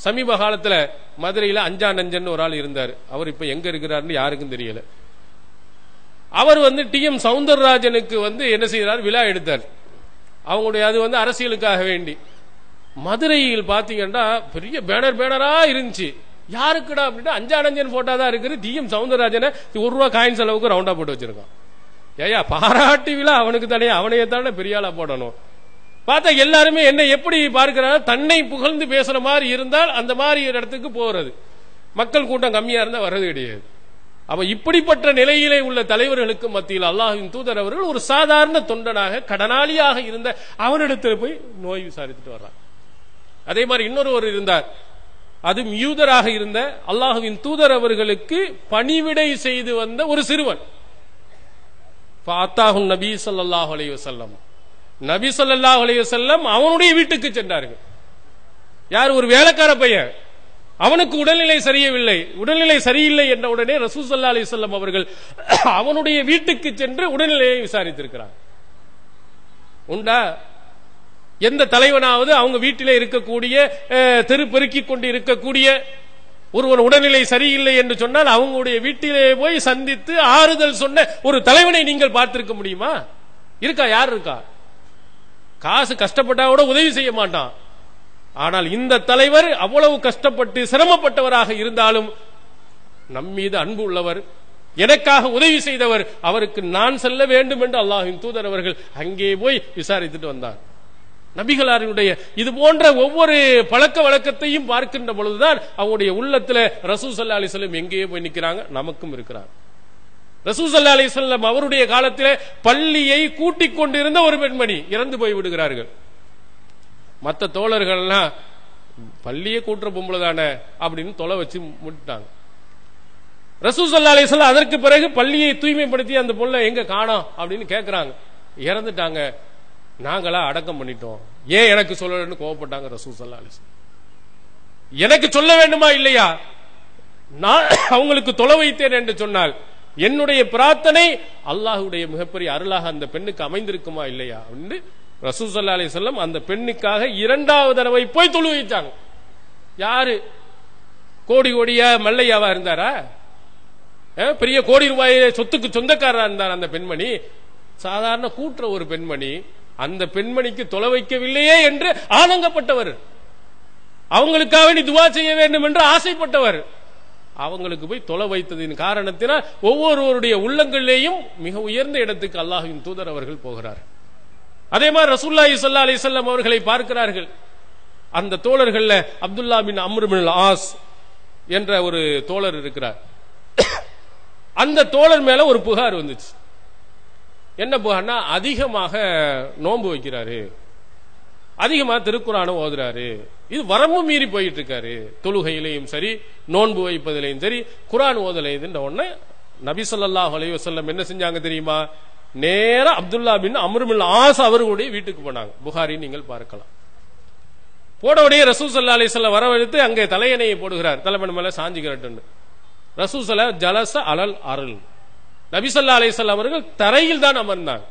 சமீப காலத்துல மதுரையில அஞ்சா நஞ்சன் ஒரு ஆள் இருந்தார். அவர் இப்ப எங்க இருக்கிறாருன்னு யாருக்கும் தெரியல. அவர் டிஎம் சவுந்தரராஜனுக்கு என்ன செய்யறார்? விழா எடுத்தார். அவங்களுடைய அது அரசியலுக்காக வேண்டி. மதுரையில் பாத்தீங்கன்னா பெரிய பேனரா இருந்துச்சு. யாருக்குடா அப்படின்னா அஞ்சானஞ்சன் போட்டோ தான் இருக்குது. டிஎம் சவுந்தரராஜனை ₹1 காயின் செலவுக்கு ரவுண்டா போட்டு வச்சிருக்கான். ஏயா பாராட்டி விழா அவனுக்கு தானே, அவனையே தானே பெரிய ஆளா போடணும். பார்த்தா எல்லாருமே என்ன எப்படி பார்க்கிறாங்க? தன்னை புகழ்ந்து பேசுற மாதிரி இருந்தால் அந்த மாதிரி இடத்துக்கு போறது. மக்கள் கூட்டம் கம்மியா இருந்தா வர்றது கிடையாது. அப்ப இப்படிப்பட்ட நிலையிலே உள்ள தலைவர்களுக்கு மத்தியில் அல்லாஹ்வின் தூதர் அவர்கள் ஒரு சாதாரண தொண்டனாக கடனாளியாக இருந்த அவனிடத்தில் போய் நோய் விசாரித்துட்டு வர்றார். அதே மாதிரி இன்னொருவர் இருந்தார். அது யூதராக இருந்த அல்லாஹ்வின் தூதர் அவர்களுக்கு பணிவிடை செய்து வந்த ஒரு சிறுவன். நபி ஸல்லல்லாஹு அலைஹி வஸல்லம், நபி ஸல்லல்லாஹு அலைஹி வஸல்லம் அவனுடைய வீட்டுக்கு சென்றார்கள். யார்? ஒரு வேலைக்கார பையன். அவனுக்கு உடல்நிலை சரியவில்லை. உடல்நிலை சரியில்லை என்ற உடனே ரசூல் ஸல்லல்லாஹு அலைஹி வஸல்லம் அவர்கள் அவனுடைய வீட்டுக்கு சென்று உடல்நிலையை விசாரித்திருக்கிறார். உண்டா? எந்த தலைவனாவது அவங்க வீட்டிலே இருக்கக்கூடிய தெரு பெருக்கிக் கொண்டு இருக்கக்கூடிய ஒருவன் உடல்நிலை சரியில்லை என்று சொன்னால் அவங்களுடைய வீட்டிலே போய் சந்தித்து ஆறுதல் சொன்ன ஒரு தலைவனை நீங்கள் பார்த்திருக்க முடியுமா? இருக்கா? யார் இருக்கா? காசு கஷ்டப்பட்டா கூட உதவி செய்ய மாட்டான். ஆனால் இந்த தலைவர் அவ்வளவு கஷ்டப்பட்டு சிரமப்பட்டவராக இருந்தாலும் நம்மீது அன்பு உள்ளவர், எனக்காக உதவி செய்தவர், அவருக்கு நான் செல்ல வேண்டும் என்று அல்லாஹ்வின் தூதர் அவர்கள் அங்கே போய் விசாரித்துட்டு வந்தார். நபிகளாரினுடைய இது போன்ற ஒவ்வொரு பழக்க வழக்கத்தையும் பார்க்கின்ற பொழுதுதான் அவங்களுடைய உள்ளத்துல ரசூல் ஸல்லல்லாஹு அலைஹி வஸல்லம் எங்கேயே போய் நிற்கிறாங்க, நமக்கும் இருக்கிறார். ரசூல் ஸல்லல்லாஹு அலைஹி வஸல்லம் அவருடைய காலத்திலே பள்ளியை கூட்டிக் கொண்டிருந்த ஒரு பெண்மணி இறந்து போய் விடுகிறார்கள். மற்ற தோழர்கள்லாம் பள்ளியை கூட்டுற பொம்பளை தானே அப்படின்னு தொலை வச்சு முட்டாங்க. ரசூல் ஸல்லல்லாஹு அலைஹி வஸல்லம் அதற்கு பிறகு பள்ளியை தூய்மைப்படுத்தி அந்த பொண்ணை எங்க காணோம் அப்படின்னு கேட்கிறாங்க. இறந்துட்டாங்க, நாங்களா அடக்கம் பண்ணிட்டோம், ஏன் எனக்கு சொல்லலன்னு கோவப்பட்டாங்க ரசூல் ஸல்லல்லாஹு அலைஹி வஸல்லம். எனக்கு சொல்ல வேண்டுமா இல்லையா? நான் அவங்களுக்கு தொலை வைத்தேன் என்று சொன்னால் என்னுடைய பிரார்த்தனை அல்லாஹ்வுடைய மிகப்பெரிய அருளாக அந்த பெண்ணுக்கு அமைந்திருக்குமா இல்லையா அப்படின்னு ரசூல் ஸல்லல்லாஹு அலைஹி வஸல்லம் அந்த பெண்ணுக்காக 2வது தடவை போய் தொழு வைத்தாங்க. யாரு? கோடி கோடியா மல்லையாவா இருந்தாரா? பெரிய கோடி ரூபாய் சொத்துக்கு சொந்தக்காரா இருந்தார் அந்த பெண்மணி. சாதாரண கூட்டுற ஒரு பெண்மணி. அந்த பெண்மணிக்கு தொலை வைக்கவில்லையே என்று ஆதங்கப்பட்டவர், அவங்களுக்காக நீ துவா செய்ய வேண்டும் என்று ஆசைப்பட்டவர், அவங்களுக்கு போய் தொலை வைத்ததின் காரணத்தினால் ஒவ்வொருவருடைய உள்ளங்களிலேயும் மிக உயர்ந்த இடத்துக்கு அல்லாஹ்வின் தூதர் அவர்கள் போகிறார். அதே மாதிரி ரசூலுல்லாஹி ஸல்லல்லாஹு அலைஹி வஸல்லம் அவர்களை பார்க்கிறார்கள். அந்த தோழர்கள்ல அப்துல்லா பின் அம்ர் பின் ஆஸ் என்ற ஒரு தோழர் இருக்கிறார். அந்த தோழர் மேல ஒரு புகார் வந்துச்சு. என்ன புகார்னா அதிகமாக நோன்பு வைக்கிறாரு, அதிகமா திருக்குறான ஓதுறாரு. இது வரம்பு மீறி போயிட்டு இருக்காரு. தொழுகையிலையும் சரி, நோன்பு வைப்பதிலையும் சரி, குரான் ஓதலையும் உடனே நபி ஸல்லல்லாஹு அலைஹி வஸல்லம் என்ன செஞ்சாங்க தெரியுமா? நேரா அப்துல்லா பின் அம்ர் பின் ஆஸ் அவர்களுடைய வீட்டுக்கு போனாங்க. புகாரி நீங்கள் பார்க்கலாம். போடவுடைய ரசூல் ஸல்லல்லாஹு அலைஹி வஸல்லம் வரவழைத்து அங்கே தலையணையை போடுகிறார். தலைமன் மேல சாஞ்சிக்கிறட்டு ரசூல் ஸல்லல்லாஹு ஜலஸ அலல் அருள். நபி ஸல்லல்லாஹு அலைஹி வஸல்லம் அவர்கள் தரையில் தான் அமர்ந்தாங்க.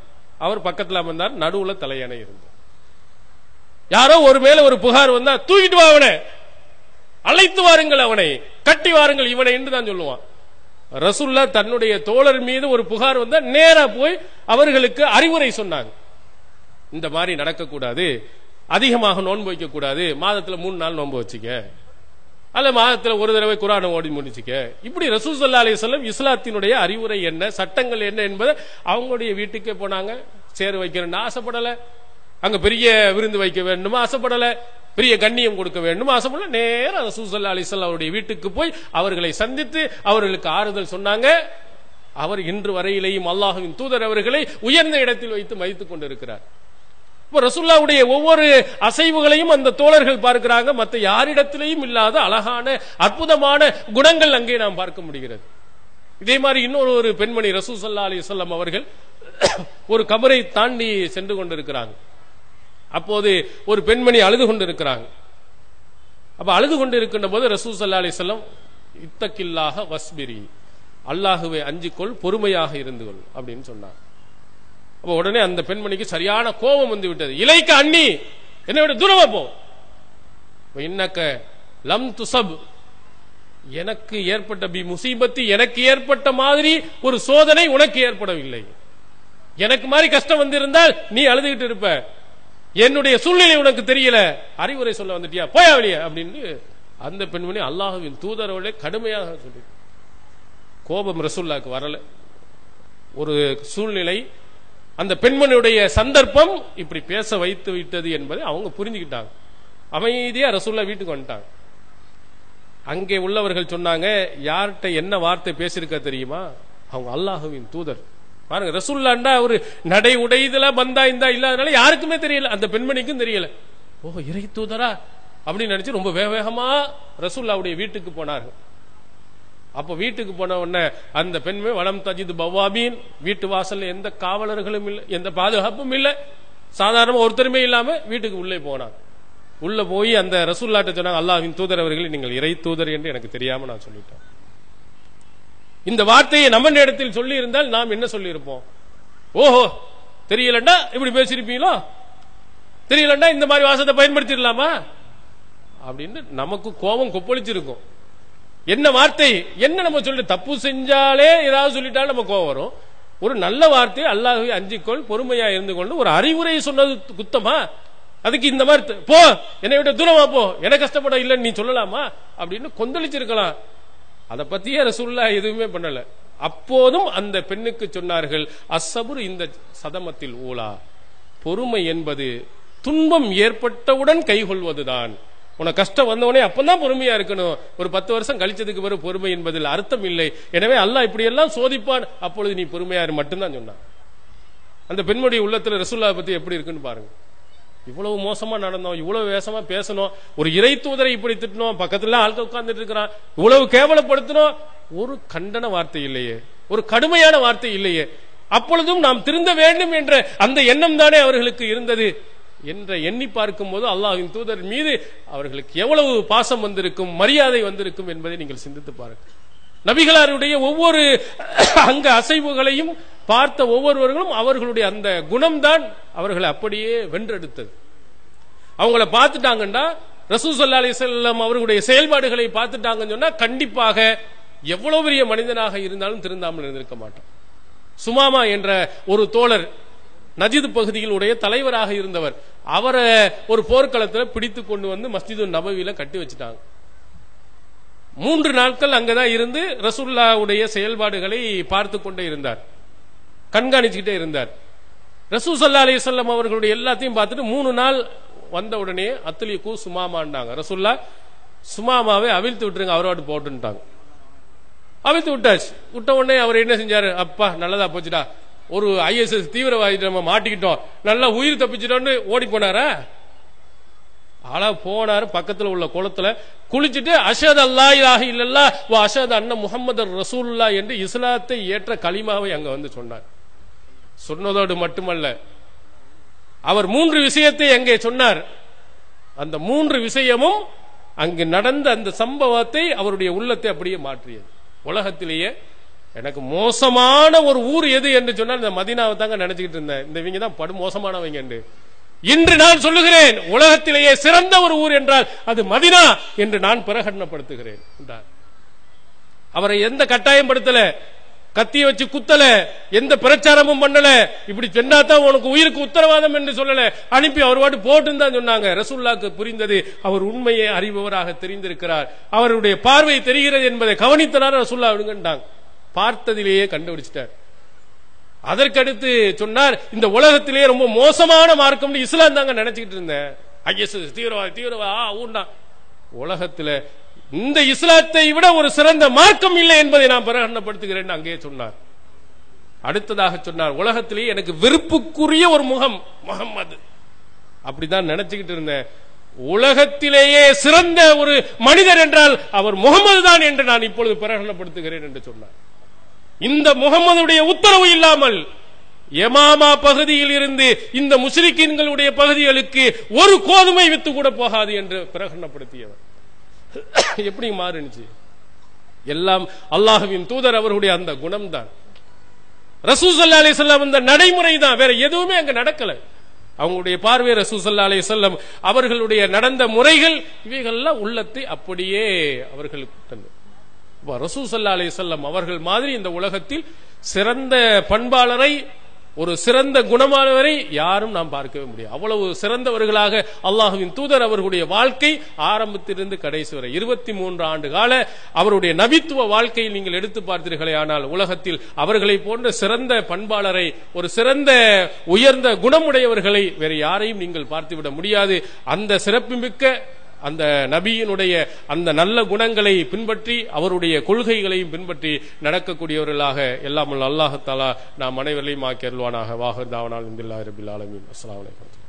அவர் பக்கத்தில் அமர்ந்தார். நடுவுல தலையணை இருந்தது. யாரோ ஒரு மேல ஒரு புகார் வந்தா தூக்கிட்டு வா அவனை, அழைத்து வாருங்கள் அவனை, கட்டி வாருங்கள் இவனை என்று தான் சொல்லுவான். ரசூல்லா தன்னுடைய தோழர் மீது ஒரு புகார் வந்தா நேரா போய் அவர்களுக்கு அறிவுரை சொன்னாங்க. இந்த மாதிரி நடக்கக்கூடாது, அதிகமாக நோன்பு வைக்க கூடாது, மாதத்துல 3 நாள் நோன்பு வச்சுக்க, அல்ல மாதத்துல ஒரு தடவை குர்ஆனை ஓடி முடிச்சுக்க. இப்படி ரசூல் ஸல்லல்லாஹு அலைஹி வஸல்லம் இஸ்லாத்தினுடைய அறிவுரை என்ன, சட்டங்கள் என்ன என்பதை அவங்களுடைய வீட்டுக்கே போனாங்க. சேர் வைக்கிறேன்னு ஆசைப்படல, அங்க பெரிய விருந்து வைக்க வேண்டுமா ஆசைப்படல, பெரிய கண்ணியம் கொடுக்க வேண்டும் ஆசைப்படல. நேரா ரசூல் ஸல்லல்லாஹு அலைஹி வஸல்லம் அவருடைய வீட்டுக்கு போய் அவர்களை சந்தித்து அவர்களுக்கு ஆறுதல் சொன்னாங்க. அவர் இன்று வரையிலேயும் அல்லாஹ்வின் தூதர் அவர்களை உயர்ந்த இடத்தில் வைத்து மதித்துக் கொண்டிருக்கிறார். இப்ப ரசூலுல்லாஹ்வுடைய ஒவ்வொரு அசைவுகளையும் அந்த தோழர்கள் பார்க்கிறாங்க. மற்ற யாரிடத்திலேயும் இல்லாத அழகான அற்புதமான குணங்கள் அங்கே நாம் பார்க்க முடிகிறது. இதே மாதிரி இன்னொரு பெண்மணி ரசூல் ஸல்லல்லாஹு அலைஹி வஸல்லம் அவர்கள் ஒரு கபரை தாண்டி சென்று கொண்டிருக்கிறாங்க. அப்போது ஒரு பெண்மணி அழுது கொண்டிருக்கிறாங்க. அப்ப அழுது கொண்டிருக்கின்ற போது ரசூல் ஸல்லல்லாஹு அலைஹி வஸல்லம் இத்தகில்லாஹ வஸ்பிரி, அல்லாஹ்வை அஞ்சிக்கொள், பொறுமையாக இருந்து கொள் அப்படின்னு சொன்னாங்க. அப்ப உடனே அந்த பெண்மணிக்கு சரியான கோபம் வந்து விட்டது. இலைக்க அண்ணி, என்னை விட தூரமா போ, இன்னக்க லம் துசப், எனக்கு ஏற்பட்ட பி முசீபத்தி, எனக்கு ஏற்பட்ட மாதிரி ஒரு சோதனை உனக்கு ஏற்படவில்லை. எனக்கு மாதிரி கஷ்டம் வந்திருந்தால் நீ அழுதுகிட்டு இருப்ப, என்னுடைய சூழ்நிலை உனக்கு தெரியல, அறிவுரை சொல்ல வந்துட்டியா, போயா வெளியே அப்படின்னு அந்த பெண்மணி அல்லாஹ்வின் தூதரோட கடுமையாக சொல்லி. கோபம் ரசூலுல்லாஹ்க்கு வரல. ஒரு சூழ்நிலை, அந்த பெண்மணியுடைய சந்தர்ப்பம் இப்படி பேச வைத்து விட்டது என்பதை அவங்க புரிஞ்சுக்கிட்டாங்க. அமைதியா ரசூலுல்லாஹ் வீட்டுக்கு வந்துட்டாங்க. அங்கே உள்ளவர்கள் சொன்னாங்க, யார்கிட்ட என்ன வார்த்தை பேசியிருக்க தெரியுமா? அவங்க அல்லாஹ்வின் தூதர். பாருங்க, ரசூலுல்லாஹ்ண்டா ஒரு நடை உடைதல பந்தா இந்தா இல்லாதனால யாருக்குமே தெரியல, அந்த பெண்மணிக்கும் தெரியல. ஓ, இறை தூதரா அப்படின்னு நினைச்சு ரொம்ப வேகமா ரசூலுல்லாஹ்வுடைய வீட்டுக்கு போனார்கள். அப்ப வீட்டுக்கு போன உடனே அந்த பெண்மை வலம் தஜித் பவாபீன், வீட்டு வாசல்ல எந்த காவலர்களும் இல்லை, எந்த பாதுகாப்பும் இல்லை, சாதாரண ஒருத்தருமே இல்லாம வீட்டுக்கு உள்ளே போனார். உள்ள போய் அந்த ரசூலுல்லாஹ்ட்ட சொன்னாங்க, அல்லாஹ்வின் தூதர் அவர்களை நீங்கள் இறை தூதர் என்று எனக்கு தெரியாம நான் சொல்லிட்டேன். இந்த வார்த்தையை நம்ம இடத்தில் சொல்லி இருந்தால் நாம் என்ன சொல்லி இருப்போம்? ஓஹோ, தெரியலண்டா இப்படி பேசிருப்பீங்களோ, தெரியலண்டா இந்த மாதிரி வாசத்தை பயன்படுத்திடலாமா அப்படின்னு நமக்கு கோபம் கொப்பளிச்சிருக்கும். என்ன வார்த்தை, என்ன நம்ம சொல்லி தப்பு செஞ்சாலே ஏதாவது சொல்லிட்டாலும் நம்ம கோபம் வரும். ஒரு நல்ல வார்த்தை, அல்லாஹ்வை அஞ்சிக்கொள், பொறுமையா இருந்து கொண்டு ஒரு அறிவுரை சொன்னது குத்தமா? அதுக்கு இந்த மாதிரி போ, என்னை விட தூரமா போ, எனக்கு கஷ்டப்பட இல்லைன்னு நீ சொல்லலாமா அப்படின்னு கொந்தளிச்சிருக்கலாம். அதை பத்தியே ரசூலுல்லாஹ் எதுவுமே பண்ணல. அப்போதும் அந்த பெண்ணுக்கு சொன்னார்கள், அஸ்ஸபுர் இந்த சதமத்தில் ஊலா, பொறுமை என்பது துன்பம் ஏற்பட்டவுடன் கைகொள்வதுதான். உனக்கு கஷ்டம் வந்தவனே அப்பதான் பொறுமையா இருக்கணும். ஒரு 10 வருஷம் கழிச்சதுக்கு பிறகு பொறுமை என்பதில் அர்த்தம் இல்லை. எனவே அல்லாஹ் இப்படி எல்லாம் சோதிப்பான், அப்பொழுது நீ பொறுமையாரு மட்டும்தான் சொன்னான். அந்த பெண்ணுடைய உள்ளத்துல ரசூலுல்லாஹ் பத்தி எப்படி இருக்குன்னு பாருங்க. இவ்வளவு மோசமா நடந்தோம், இவ்வளவு வேசமா பேசணும், ஒரு இறை தூதரை இப்படி திட்டணும், பக்கத்துல ஆட்கள் உட்கார்ந்துட்டு இருக்கிறான், இவ்வளவு கேவலப்படுத்தணும், ஒரு கண்டன வார்த்தை இல்லையே, ஒரு கடுமையான வார்த்தை இல்லையே. அப்பொழுதும் நாம் திருந்த வேண்டும் என்ற அந்த எண்ணம் தானே அவர்களுக்கு இருந்தது என்ற எண்ணி பார்க்கும் போது அல்லாஹ்வின் தூதர் மீது அவர்களுக்கு எவ்வளவு பாசம் வந்திருக்கும், மரியாதை வந்திருக்கும் என்பதை நீங்கள் சிந்தித்து பாருங்கள். நபிகளாருடைய ஒவ்வொரு அங்க அசைவுகளையும் பார்த்த ஒவ்வொருவர்களும் அவர்களுடைய அந்த குணம்தான் அவர்களை அப்படியே வென்றெடுத்தது. அவங்கள பார்த்துட்டாங்கன்னா, ரசூல் ஸல்லல்லாஹு அலைஹி வஸல்லம் அவர்களுடைய செயல்பாடுகளை பார்த்துட்டாங்கன்னு சொன்னா கண்டிப்பாக எவ்வளவு பெரிய மனிதனாக இருந்தாலும் திருந்தாமல் இருந்திருக்க மாட்டோம். சுமாமா என்ற ஒரு தோழர் நஜித் பகுதியில் உடைய தலைவராக இருந்தவர், அவரை ஒரு போர்க்களத்தில் பிடித்து கொண்டு வந்து மஸ்ஜிது நபவியில கட்டி வச்சுட்டாங்க. 3 நாட்கள் அங்கதான் இருந்து ரசூலுல்லாஹ்வுடைய செயல்பாடுகளை பார்த்து கொண்டே இருந்தார், கண்காணிச்சுக்கிட்டே இருந்தார். ரசூல் ஸல்லல்லாஹு அலைஹி வஸல்லம் அவர்களுடைய எல்லாத்தையும் பார்த்துட்டு 3 நாள் வந்த உடனே அத்லிகு சுமாமாண்டாங்க. ரசூலுல்லாஹ் சுமாமாவை அவிழ்த்து விட்டுருங்க, அவரோடு போட்டுட்டாங்க. அவிழ்த்து விட்டாச்சு. விட்ட உடனே அவர் என்ன செஞ்சாரு, அப்பா நல்லதா போச்சுடா, ஒரு ISS தீவிரவாதி நம்ம மாட்டிக்கிட்டோம், நல்லா உயிர் தப்பிச்சிட்டோன்னு ஓடி போனாரா? ஆளா போனாரு, பக்கத்துல உள்ள குளத்துல குளிச்சுட்டு அஷஹது அல்லா இலாஹ இல்லல்லாஹ் வ அஷஹது அன்ன முஹம்மதர் ரசூலுல்லாஹ் என்று இஸ்லாத்தை ஏற்ற கலிமாவை அங்க வந்து சொன்னார். சொன்னதோடு மட்டுமல்ல, அவர் 3 விஷயத்தை அங்கே சொன்னார். அந்த 3 விஷயமும் அங்கு நடந்த அந்த சம்பவத்தை அவருடைய உள்ளத்தை அப்படியே மாற்றியது. உலகத்திலேயே எனக்கு மோசமான ஒரு ஊர் எது என்று சொன்னால் இந்த மதீனாவை தாங்க நினைச்சுக்கிட்டு இருந்தேன். இந்த இவங்க தான் படு மோசமானவங்க என்று. இன்று நான் சொல்லுகிறேன், உலகத்திலேயே சிறந்த ஒரு ஊர் என்றால் அது மதீனா என்று நான் பிரகடனப்படுத்துகிறேன் என்றார். அவரை எந்த கட்டாயம் படுத்தல, கத்திய வச்சு குத்தல, எந்த பிரச்சாரமும் பண்ணல. இப்படி சொன்னாதான் உனக்கு உயிருக்கு உத்தரவாதம் என்று சொல்லல, அனுப்பி அவர் பாட்டு போட்டுன்னு தான் சொன்னாங்க. ரசூலுல்லாஹ்க்கு புரிந்தது, அவர் உண்மையை அறிபவராக தெரிந்திருக்கிறார், அவருடைய பார்வை தெரிகிறது என்பதை கவனித்தனார். ரசூலுல்லாஹ் விடுங்கட்டாங்க, பார்த்ததிலேயே கண்டுபிடிச்சிட்டார். அதற்கடுத்து சொன்னார், இந்த உலகத்திலேயே ரொம்ப மோசமான மார்க்கம் இஸ்லாம் தாங்க நினைச்சுக்கிட்டு இருந்தேன். ஐஎஸ் தீவிரவாத உலகத்தில் இந்த இஸ்லாத்தை விட ஒரு சிறந்த மார்க்கம் இல்லை என்பதை நான் பிரகடனப்படுத்துகிறேன் அங்கே சொன்னார். அடுத்ததாக சொன்னார், உலகத்திலேயே எனக்கு வெறுப்புக்குரிய ஒரு முகம் முஹம்மது, அப்படிதான் நினைச்சுக்கிட்டு இருந்தேன். உலகத்திலேயே சிறந்த ஒரு மனிதர் என்றால் அவர் முகமது தான் என்று நான் இப்பொழுது பிரகடனப்படுத்துகிறேன் என்று சொன்னார். இந்த முகமதுடைய உத்தரவு இல்லாமல் யமாமா பகுதியில் இருந்து இந்த முஸ்லிம்களுடைய பகுதிகளுக்கு ஒரு கோதுமை வித்து கூட போகாது என்று பிரகடனப்படுத்தியவர். எப்படி மாறுனுச்சு? எல்லாம் அல்லாஹ்வின் தூதர் அவர்களுடைய அந்த குணம் தான். ரசூல் ஸல்லல்லாஹு அலைஹி வஸல்லம் அந்த நடைமுறை தான், வேற எதுவுமே அங்க நடக்கல. அவங்களுடைய பார்வை ரசூல் ஸல்லல்லாஹு அலைஹி வஸல்லம் அவர்களுடைய நடந்த முறைகள் இவைகள்லாம் உள்ளத்தை அப்படியே அவர்களுக்கு தந்தது. ரசூல் ஸல்லல்லாஹு அலைஹி வஸல்லம் அவர்கள் மாதிரி இந்த உலகத்தில் சிறந்த பண்பாளரை, ஒரு சிறந்த குணமானவரை யாரும் நாம் பார்க்கவே முடியாது. அவ்வளவு சிறந்தவர்களாக அல்லாஹ்வின் தூதர் அவர்களுடைய வாழ்க்கை ஆரம்பத்திலிருந்து கடைசி வரை 23 ஆண்டு கால அவருடைய நபித்துவ வாழ்க்கையில் நீங்கள் எடுத்து பார்த்தீர்களே ஆனால் உலகத்தில் அவர்களை போன்ற சிறந்த பண்பாளரை, ஒரு சிறந்த உயர்ந்த குணமுடையவர்களை வேறு யாரையும் நீங்கள் பார்த்துவிட முடியாது. அந்த சிறப்புமிக்க அந்த நபியினுடைய அந்த நல்ல குணங்களை பின்பற்றி அவருடைய கொள்கைகளையும் பின்பற்றி நடக்கக்கூடியவர்களாக எல்லாம் அல்லாஹ் தஆலா நாம் அனைவரையும் ஆக்கி அருள்வானாக. வாஹிர் தாவனா அல்ஹம்துலில்லாஹி ரப்பில் ஆலமீன். அஸ்ஸலாமு அலைக்கும்.